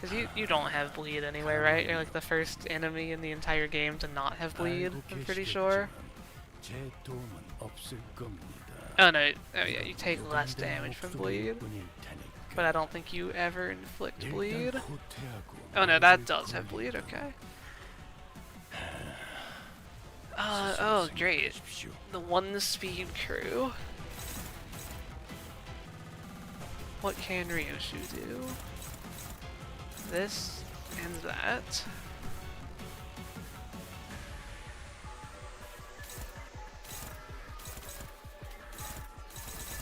Because you don't have Bleed anyway, right? You're like the first enemy in the entire game to not have Bleed, I'm pretty sure. 제 도움은 없을 겁니다. Oh no, oh yeah, you take less damage from Bleed. 뿐일 테니까. But I don't think you ever inflict Bleed. 일단 후퇴하고 Oh no, that does have Bleed, okay. Oh great. 보십시오. The one speed crew. What can Ryoshu do? This and that.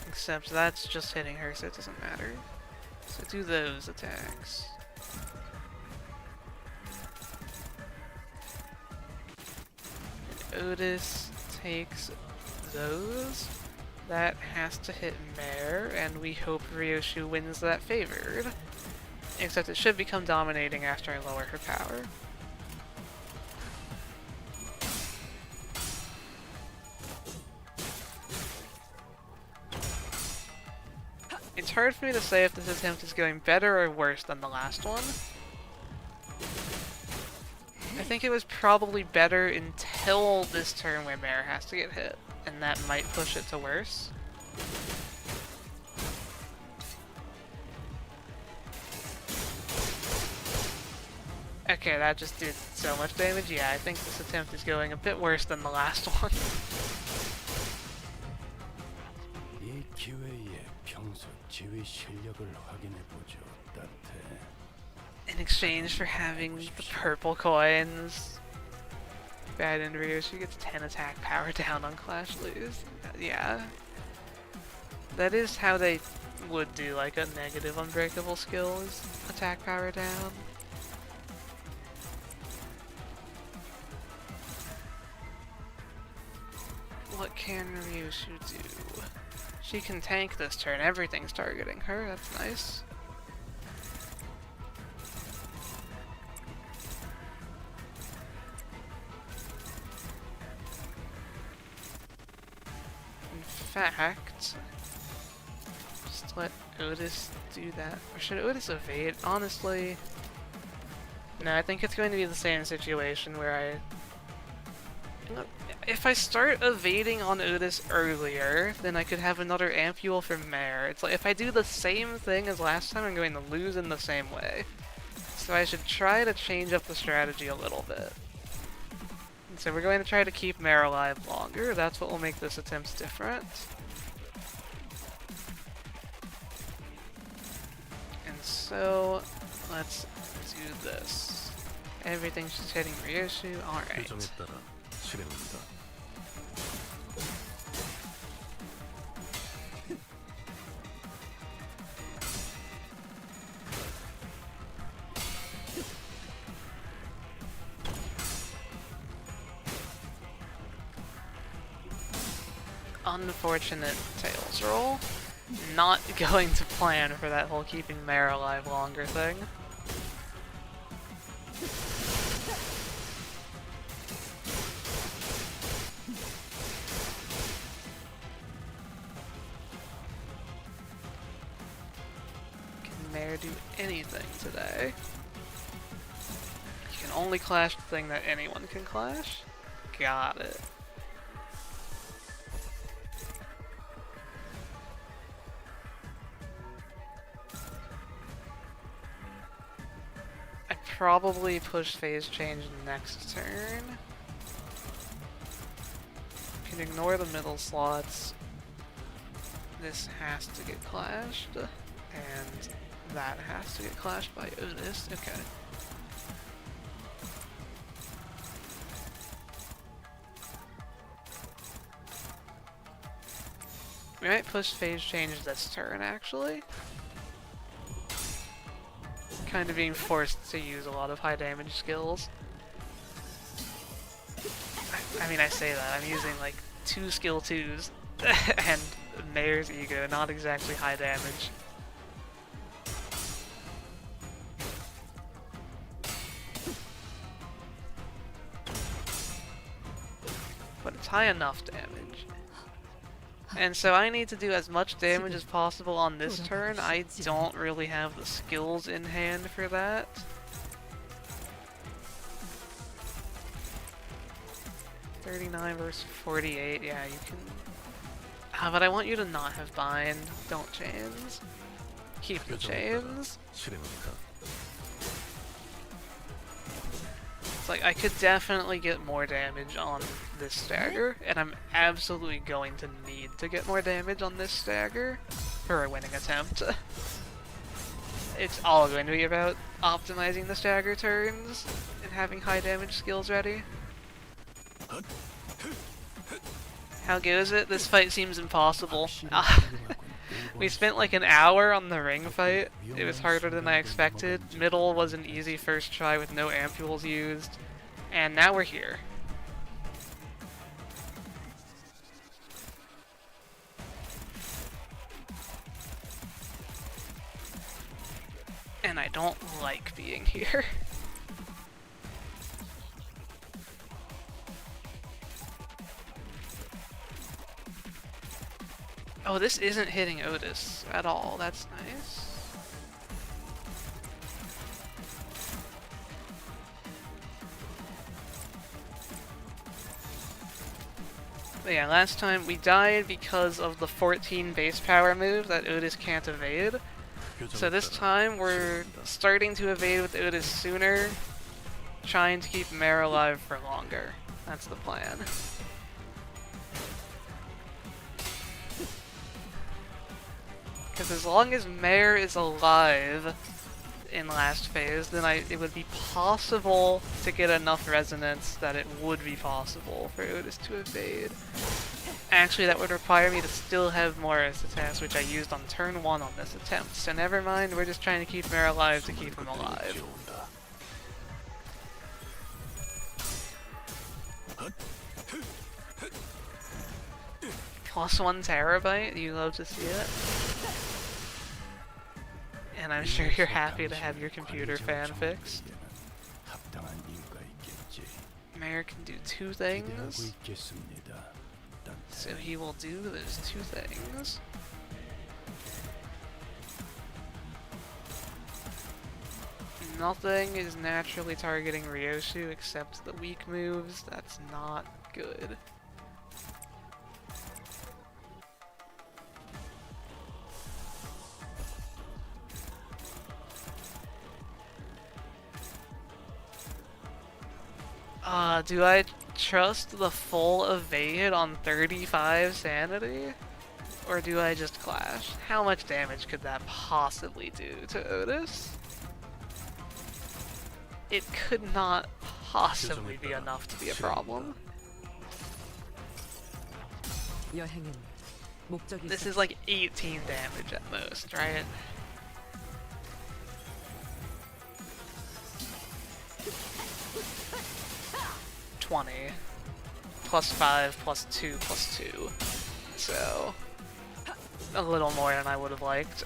Except that's just hitting her, so it doesn't matter. So do those attacks. And Otis takes those. That has to hit Mare, and we hope Ryoshu wins that favored. Except it should become dominating after I lower her power. It's hard for me to say if this attempt is going better or worse than the last one. I think it was probably better until this turn where Mare has to get hit, and that might push it to worse. Okay, that just did so much damage. Yeah, I think this attempt is going a bit worse than the last one. 이 기회에 평소 지휘 실력을 확인해 보죠, 따뜻해. In exchange for having the purple coins, Bad and Ryoshu gets 10 attack power down on Clash Lose. Yeah. That is how they would do like a negative unbreakable skill, is attack power down. What can Ryoshu do? She can tank this turn. Everything's targeting her. That's nice. In fact, just let Otis do that. Or should Otis evade? Honestly, no, I think it's going to be the same situation where if I start evading on Otis earlier, then I could have another ampule for Mare. It's like if I do the same thing as last time, I'm going to lose in the same way. So I should try to change up the strategy a little bit. And so we're going to try to keep Mare alive longer. That's what will make this attempt different. And so let's do this. Everything's just hitting Ryoshu. Alright. 규정에 따라 실행합니다. unfortunate Tails roll. Not going to plan for that whole keeping Mare alive longer thing. Can Mare do anything today? You can only clash the thing that anyone can clash? Got it. I'd probably push phase change next turn. Can ignore the middle slots. This has to get clashed. And that has to get clashed by Otis. Okay. We might push phase change this turn, actually. Kind of being forced to use a lot of high damage skills. I mean, I say that, I'm using like 2 skill 2s and Mare's Ego, not exactly high damage. But it's high enough damage. And so I need to do as much damage as possible on this turn. I don't really have the skills in hand for that. $39 versus 48, yeah, you can... but I want you to not have bind. Don't chains. Keep the chains. 실행합니다. It's like, I could definitely get more damage on this stagger, and I'm absolutely going to need to get more damage on this stagger for a winning attempt. It's all going to be about optimizing the stagger turns and having high damage skills ready. How goes it? This fight seems impossible. We spent like an hour on the ring fight. It was harder than I expected. Middle was an easy first try with no ampules used. And now we're here. And I don't like being here. Oh, this isn't hitting Otis at all. That's nice. But yeah, last time we died because of the 14 base power move that Otis can't evade. So this time we're starting to evade with Otis sooner, trying to keep Mare alive for longer. That's the plan. Because as long as Mare is alive in last phase, then it would be possible to get enough resonance that it would be possible for Otis to evade. Actually, that would require me to still have Morris attacks, which I used on turn 1 on this attempt. So never mind, we're just trying to keep Mare alive to keep him alive. +1 terabyte, you love to see it. And I'm sure you're happy to have your computer fan fixed. Mare can do 2 things. So he will do those 2 things. Nothing is naturally targeting Ryoshu except the weak moves. That's not good. Do I trust the full evade on 35 sanity? Or do I just clash? How much damage could that possibly do to Otis? It could not possibly be enough to be a problem. This is like 18 damage at most, right? +20, +5, +2, +2. so a little more than I would have liked.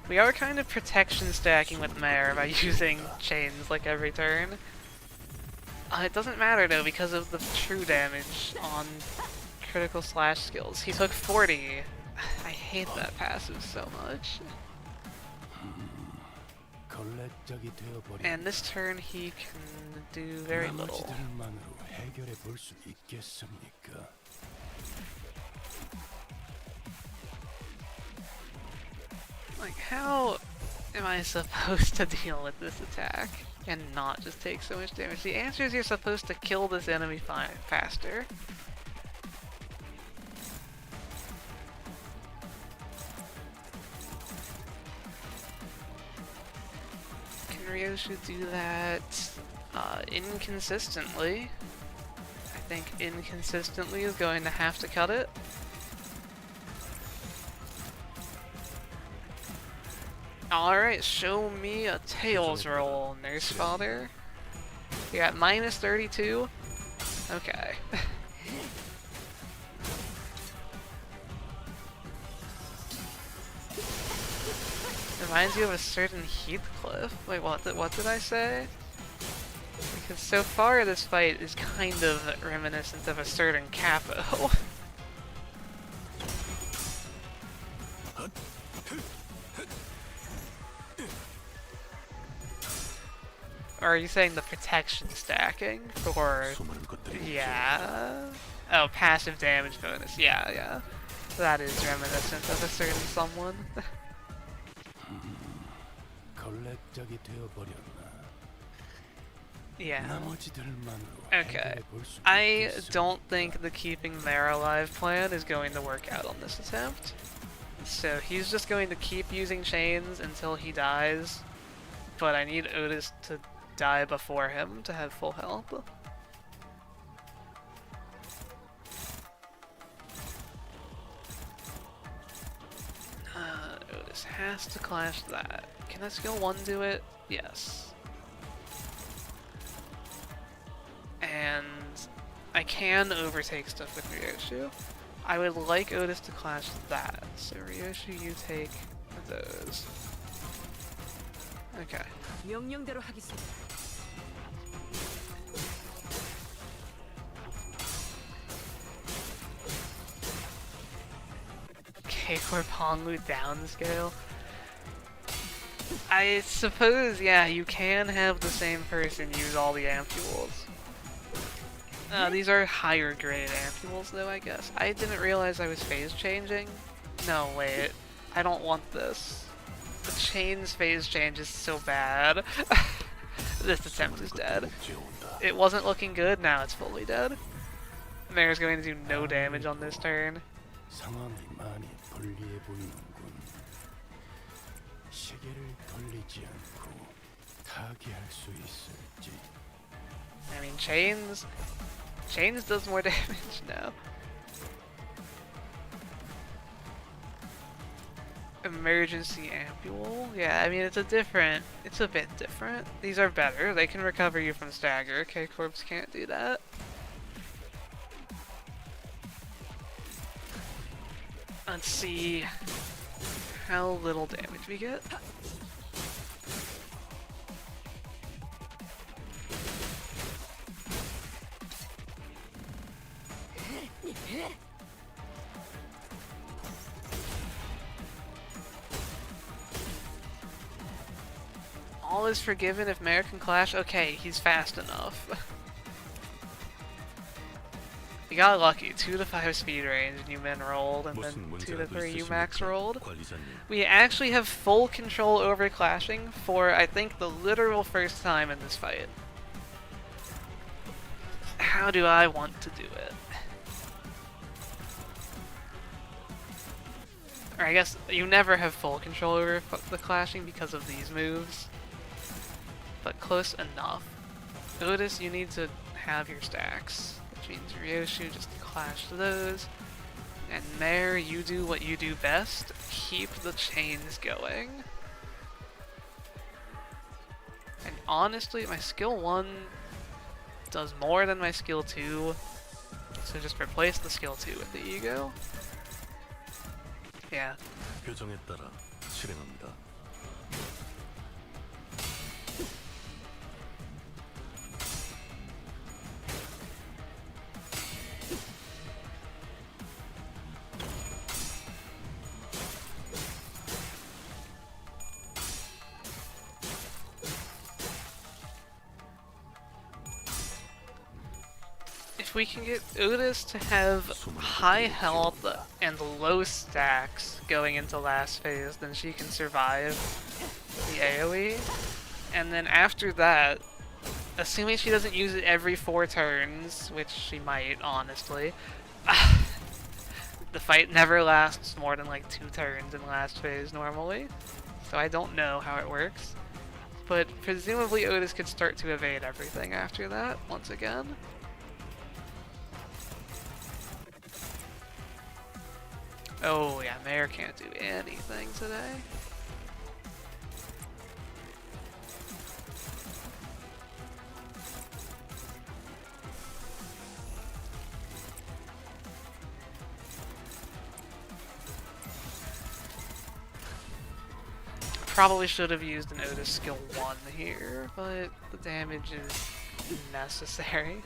We are kind of protection stacking with Mare by using chains like every turn. It doesn't matter though because of the true damage on critical slash skills. He took 40. I hate that passive so much. 걸레짝이 되어버린 And this turn he can do very little. 나머지들만으로 해결해 볼 수 있겠습니까? Like, how am I supposed to deal with this attack and not just take so much damage? The answer is you're supposed to kill this enemy faster. Can Ryoshu do that inconsistently? I think inconsistently is going to have to cut it. Alright, show me a Tails roll, Nurse Father. You got minus 32? Okay. Reminds you of a certain Heathcliff. Wait, what did I say? Because so far this fight is kind of reminiscent of a certain Capo. Or are you saying the protection stacking? Or 수많은 것들이 yeah. Oh, passive damage bonus. Yeah, yeah. That is reminiscent of a certain someone. 걸레짝이 되어버렸나? Yeah. 나머지들만으로 Okay. 해결해 볼 수 I 있겠습니까? don't think the keeping Mare alive plan is going to work out on this attempt. So he's just going to keep using chains until he dies. But I need Otis to die before him to have full health. Otis has to clash that. Can I skill 1 do it? Yes. And I can overtake stuff with Ryoshu. I would like Otis to clash that. So Ryoshu, you take those. Okay. 명령대로 하겠습니다. K-Corp Honglu downscale. I suppose, yeah, you can have the same person use all the ampules. These are higher grade ampules though, I guess. I didn't realize I was phase changing. No, wait. I don't want this. The chain's phase change is so bad. This attempt is dead. It wasn't looking good, now it's fully dead. Mare's going to do no damage on this turn. 상황이 많이 불리해 보이는군. 시계를 돌리지 않고 타개할 수 있을지. I mean, Chains does more damage now. Emergency ampule? Yeah, I mean, it's a bit different. These are better. They can recover you from stagger. K-Corps can't do that. Let's see how little damage we get. All is forgiven if Mare can clash? Okay, he's fast enough. You got lucky, 2 to 5 speed range and you min rolled, and then 무슨 2 to 문제라도 3 you max 있으십니까, rolled. 관리자님? We actually have full control over clashing for, I think, the literal first time in this fight. How do I want to do it? Or I guess you never have full control over the clashing because of these moves. But close enough. Otis, you need to have your stacks. Which means Ryoshu just clash those. And Mare, you do what you do best. Keep the chains going. And honestly, my skill 1 does more than my skill 2. So just replace the skill 2 with the ego. Yeah. 교정에 따라 실행합니다. If we can get Otis to have high health and low stacks going into last phase, then she can survive the AoE. And then after that, assuming she doesn't use it every 4 turns, which she might, honestly, the fight never lasts more than like 2 turns in last phase normally. So I don't know how it works. But presumably Otis could start to evade everything after that, once again. Oh yeah, Mare can't do anything today. Probably should have used an Otis skill 1 here, but the damage is necessary.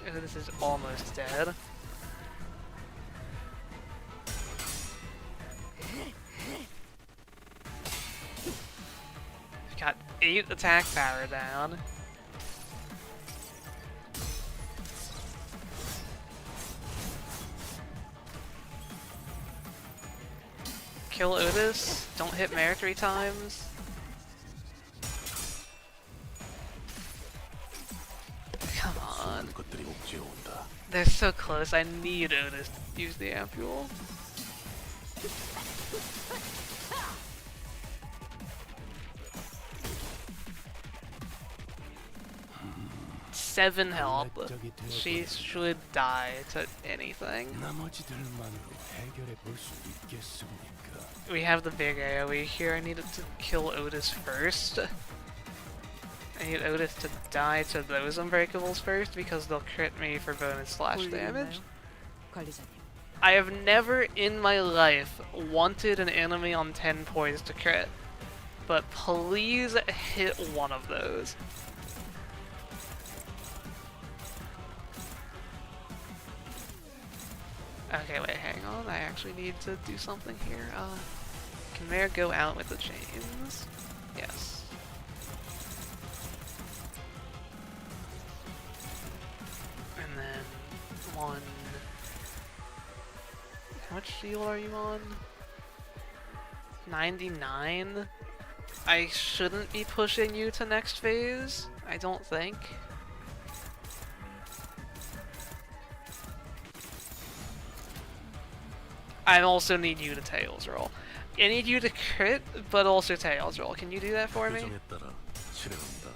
Otis is almost dead. Got 8 attack power down. Kill Otis. Don't hit Mare 3 times. Come on. 것들이 옥죄어 온다. They're so close. I need Otis to use the ampule. Seven health. She should die to anything. 나머지들만으로 해결해 볼 수 있겠습니까? We have the big AoE here. I need it to kill Otis first. I need Otis to die to those unbreakables first because they'll crit me for bonus slash damage. 관리자님. I have never in my life wanted an enemy on 10 points to crit, but please hit one of those. Okay, wait, hang on. I actually need to do something here. Can Mare go out with the chains? Yes. And then one. How much shield are you on? 99? I shouldn't be pushing you to next phase, I don't think. I also need you to tails roll. I need you to crit, but also tails roll. Can you do that for me? 교정에 따라 실행합니다.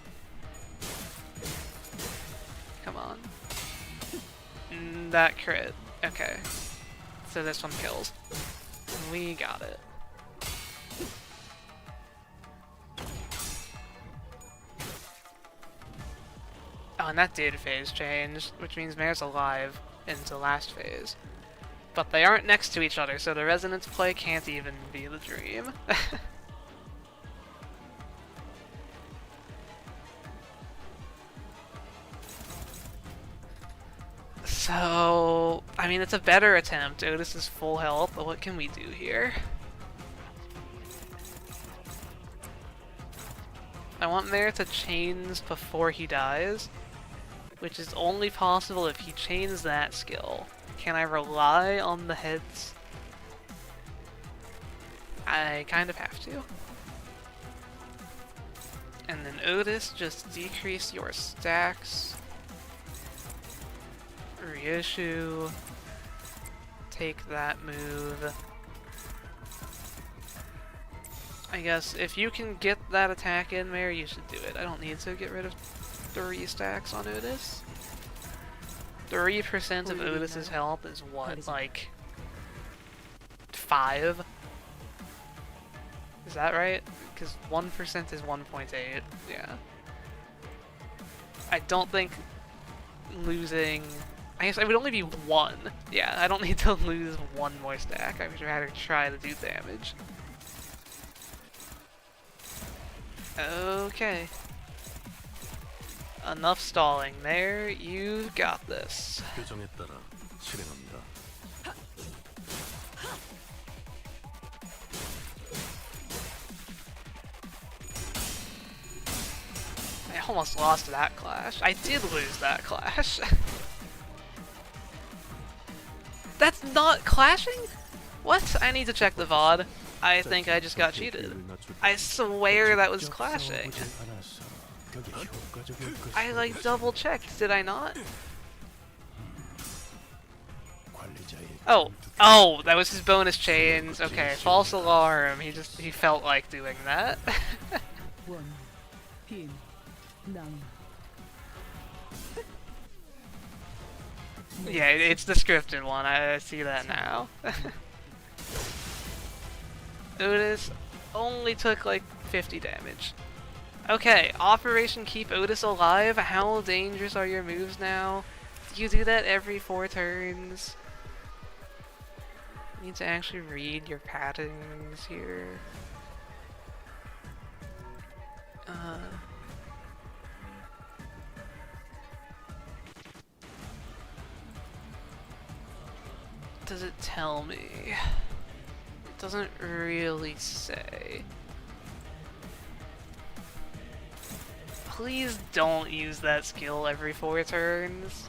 Come on. That crit. Okay. So this one kills. We got it. Oh, and that did phase change, which means Mare's alive into last phase. But they aren't next to each other, so the resonance play can't even be the dream. So, I mean, it's a better attempt. Otis is full health, but what can we do here? I want Mare to chains before he dies, which is only possible if he chains that skill. Can I rely on the heads? I kind of have to. And then Otis, just decrease your stacks. Reissue. Take that move. I guess if you can get that attack in, Mare, you should do it. I don't need to get rid of 3 stacks on Otis. 3% of Otis's health is what, like 5? Is that right? Because 1% is 1.8. Yeah. I don't think losing. I guess I would only be 1. Yeah, I don't need to lose 1 more stack. I would rather try to do damage. Okay. Enough stalling there. You got this. 규정에 따라 실행한다. I almost lost that clash. I did lose that clash. That's not clashing? What? I need to check the VOD. I think I just got cheated. I swear that was clashing. I like double checked, did I not? Oh, that was his bonus chains. Okay, false alarm. He felt like doing that. 원, 빈, 낭. Yeah, it's the scripted one. I see that now. Otis only took like 50 damage. Okay, Operation Keep Otis Alive. How dangerous are your moves now? Do you do that every 4 turns? You need to actually read your patterns here. Does it tell me? It doesn't really say. Please don't use that skill every 4 turns.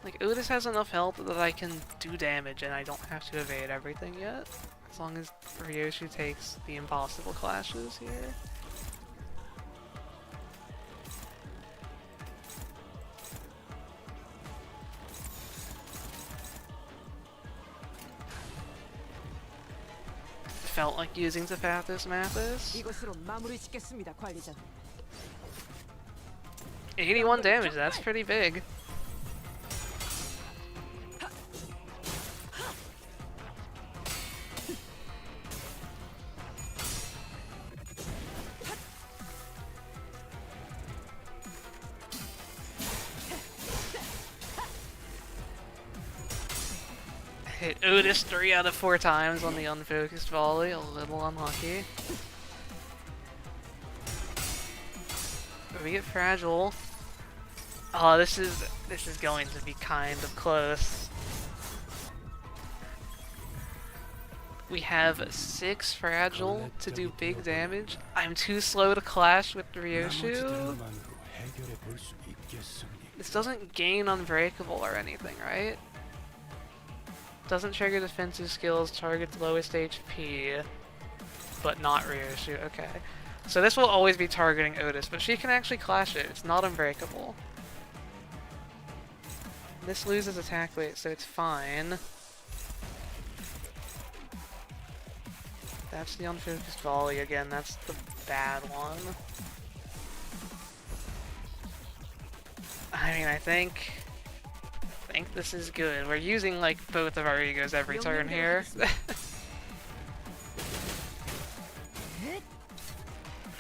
Like, Otis has enough health that I can do damage and I don't have to evade everything yet. As long as Ryoshi takes the impossible clashes here. Felt like using Zapathus Mathis. 이것으로 마무리 짓겠습니다, 관리자님. 81 damage, that's pretty big. Hit Otis 3 out of 4 times on the unfocused volley, a little unlucky. We get fragile. Oh, this is going to be kind of close. We have 6 fragile to do big damage. I'm too slow to clash with Ryoshu. This doesn't gain unbreakable or anything, right? Doesn't trigger defensive skills, targets lowest HP, but not Ryoshu. Okay. So this will always be targeting Otis, but she can actually clash it. It's not unbreakable. This loses attack weight, so it's fine. That's the unfocused volley again. That's the bad one. I mean, I think this is good. We're using like both of our egos every turn here.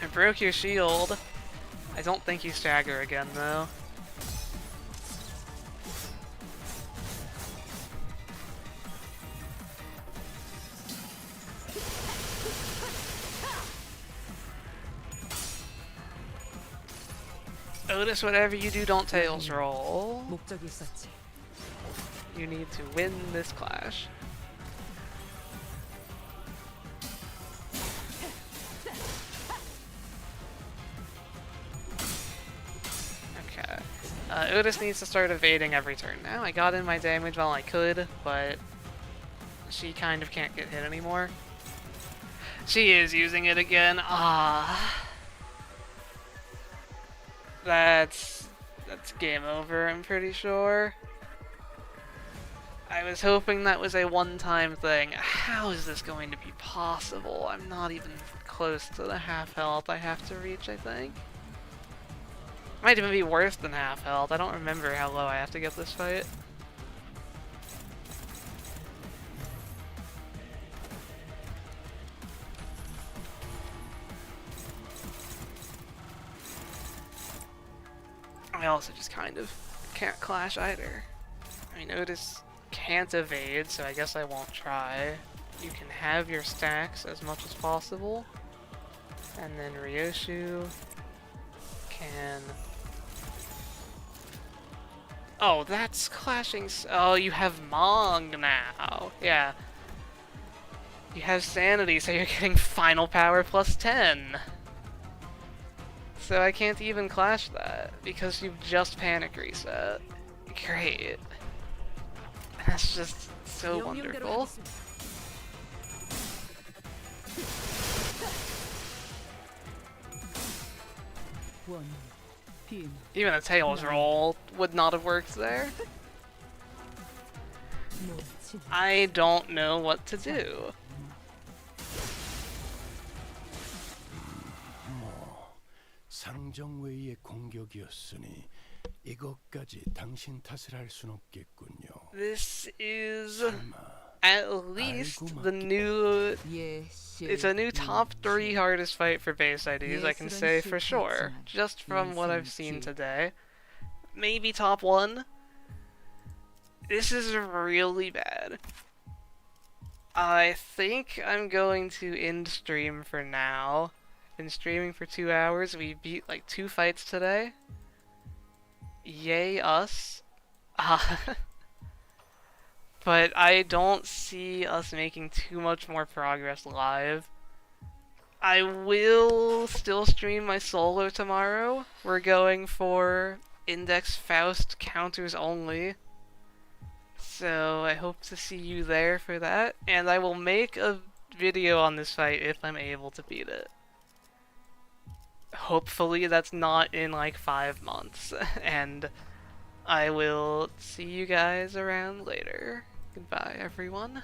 I broke your shield. I don't think you stagger again though. Otis, whatever you do, don't tails roll. 목적이 있었지. You need to win this clash. Okay. Otis needs to start evading every turn now. I got in my damage while I could, but she kind of can't get hit anymore. She is using it again. Ah. That's game over, I'm pretty sure. I was hoping that was a one-time thing. How is this going to be possible? I'm not even close to the half health I have to reach, I think. Might even be worse than half health. I don't remember how low I have to get this fight. I also just kind of can't clash either. I notice can't evade, so I guess I won't try. You can have your stacks as much as possible. And then Ryoshu can... Oh, that's clashing... Oh, you have Mong now. Yeah. You have Sanity, so you're getting final power plus 10. So I can't even clash that, because you've just panic reset. Great. That's just so wonderful. Even a Tails roll would not have worked there. I don't know what to do. 상정웨이의 공격이었으니 이것까지 당신 탓을 할 순 없겠군요. This is 설마 at least the new... It's a new top 3 hardest fight for base IDs, I can say for sure. Just from what I've seen today. Maybe top 1? This is really bad. I think I'm going to end stream for now. Been streaming for 2 hours. We beat like 2 fights today. Yay us. But I don't see us making too much more progress live. I will still stream my solo tomorrow. We're going for Index Faust counters only. So I hope to see you there for that. And I will make a video on this fight if I'm able to beat it. Hopefully that's not in like 5 months. And I will see you guys around later. Goodbye, everyone.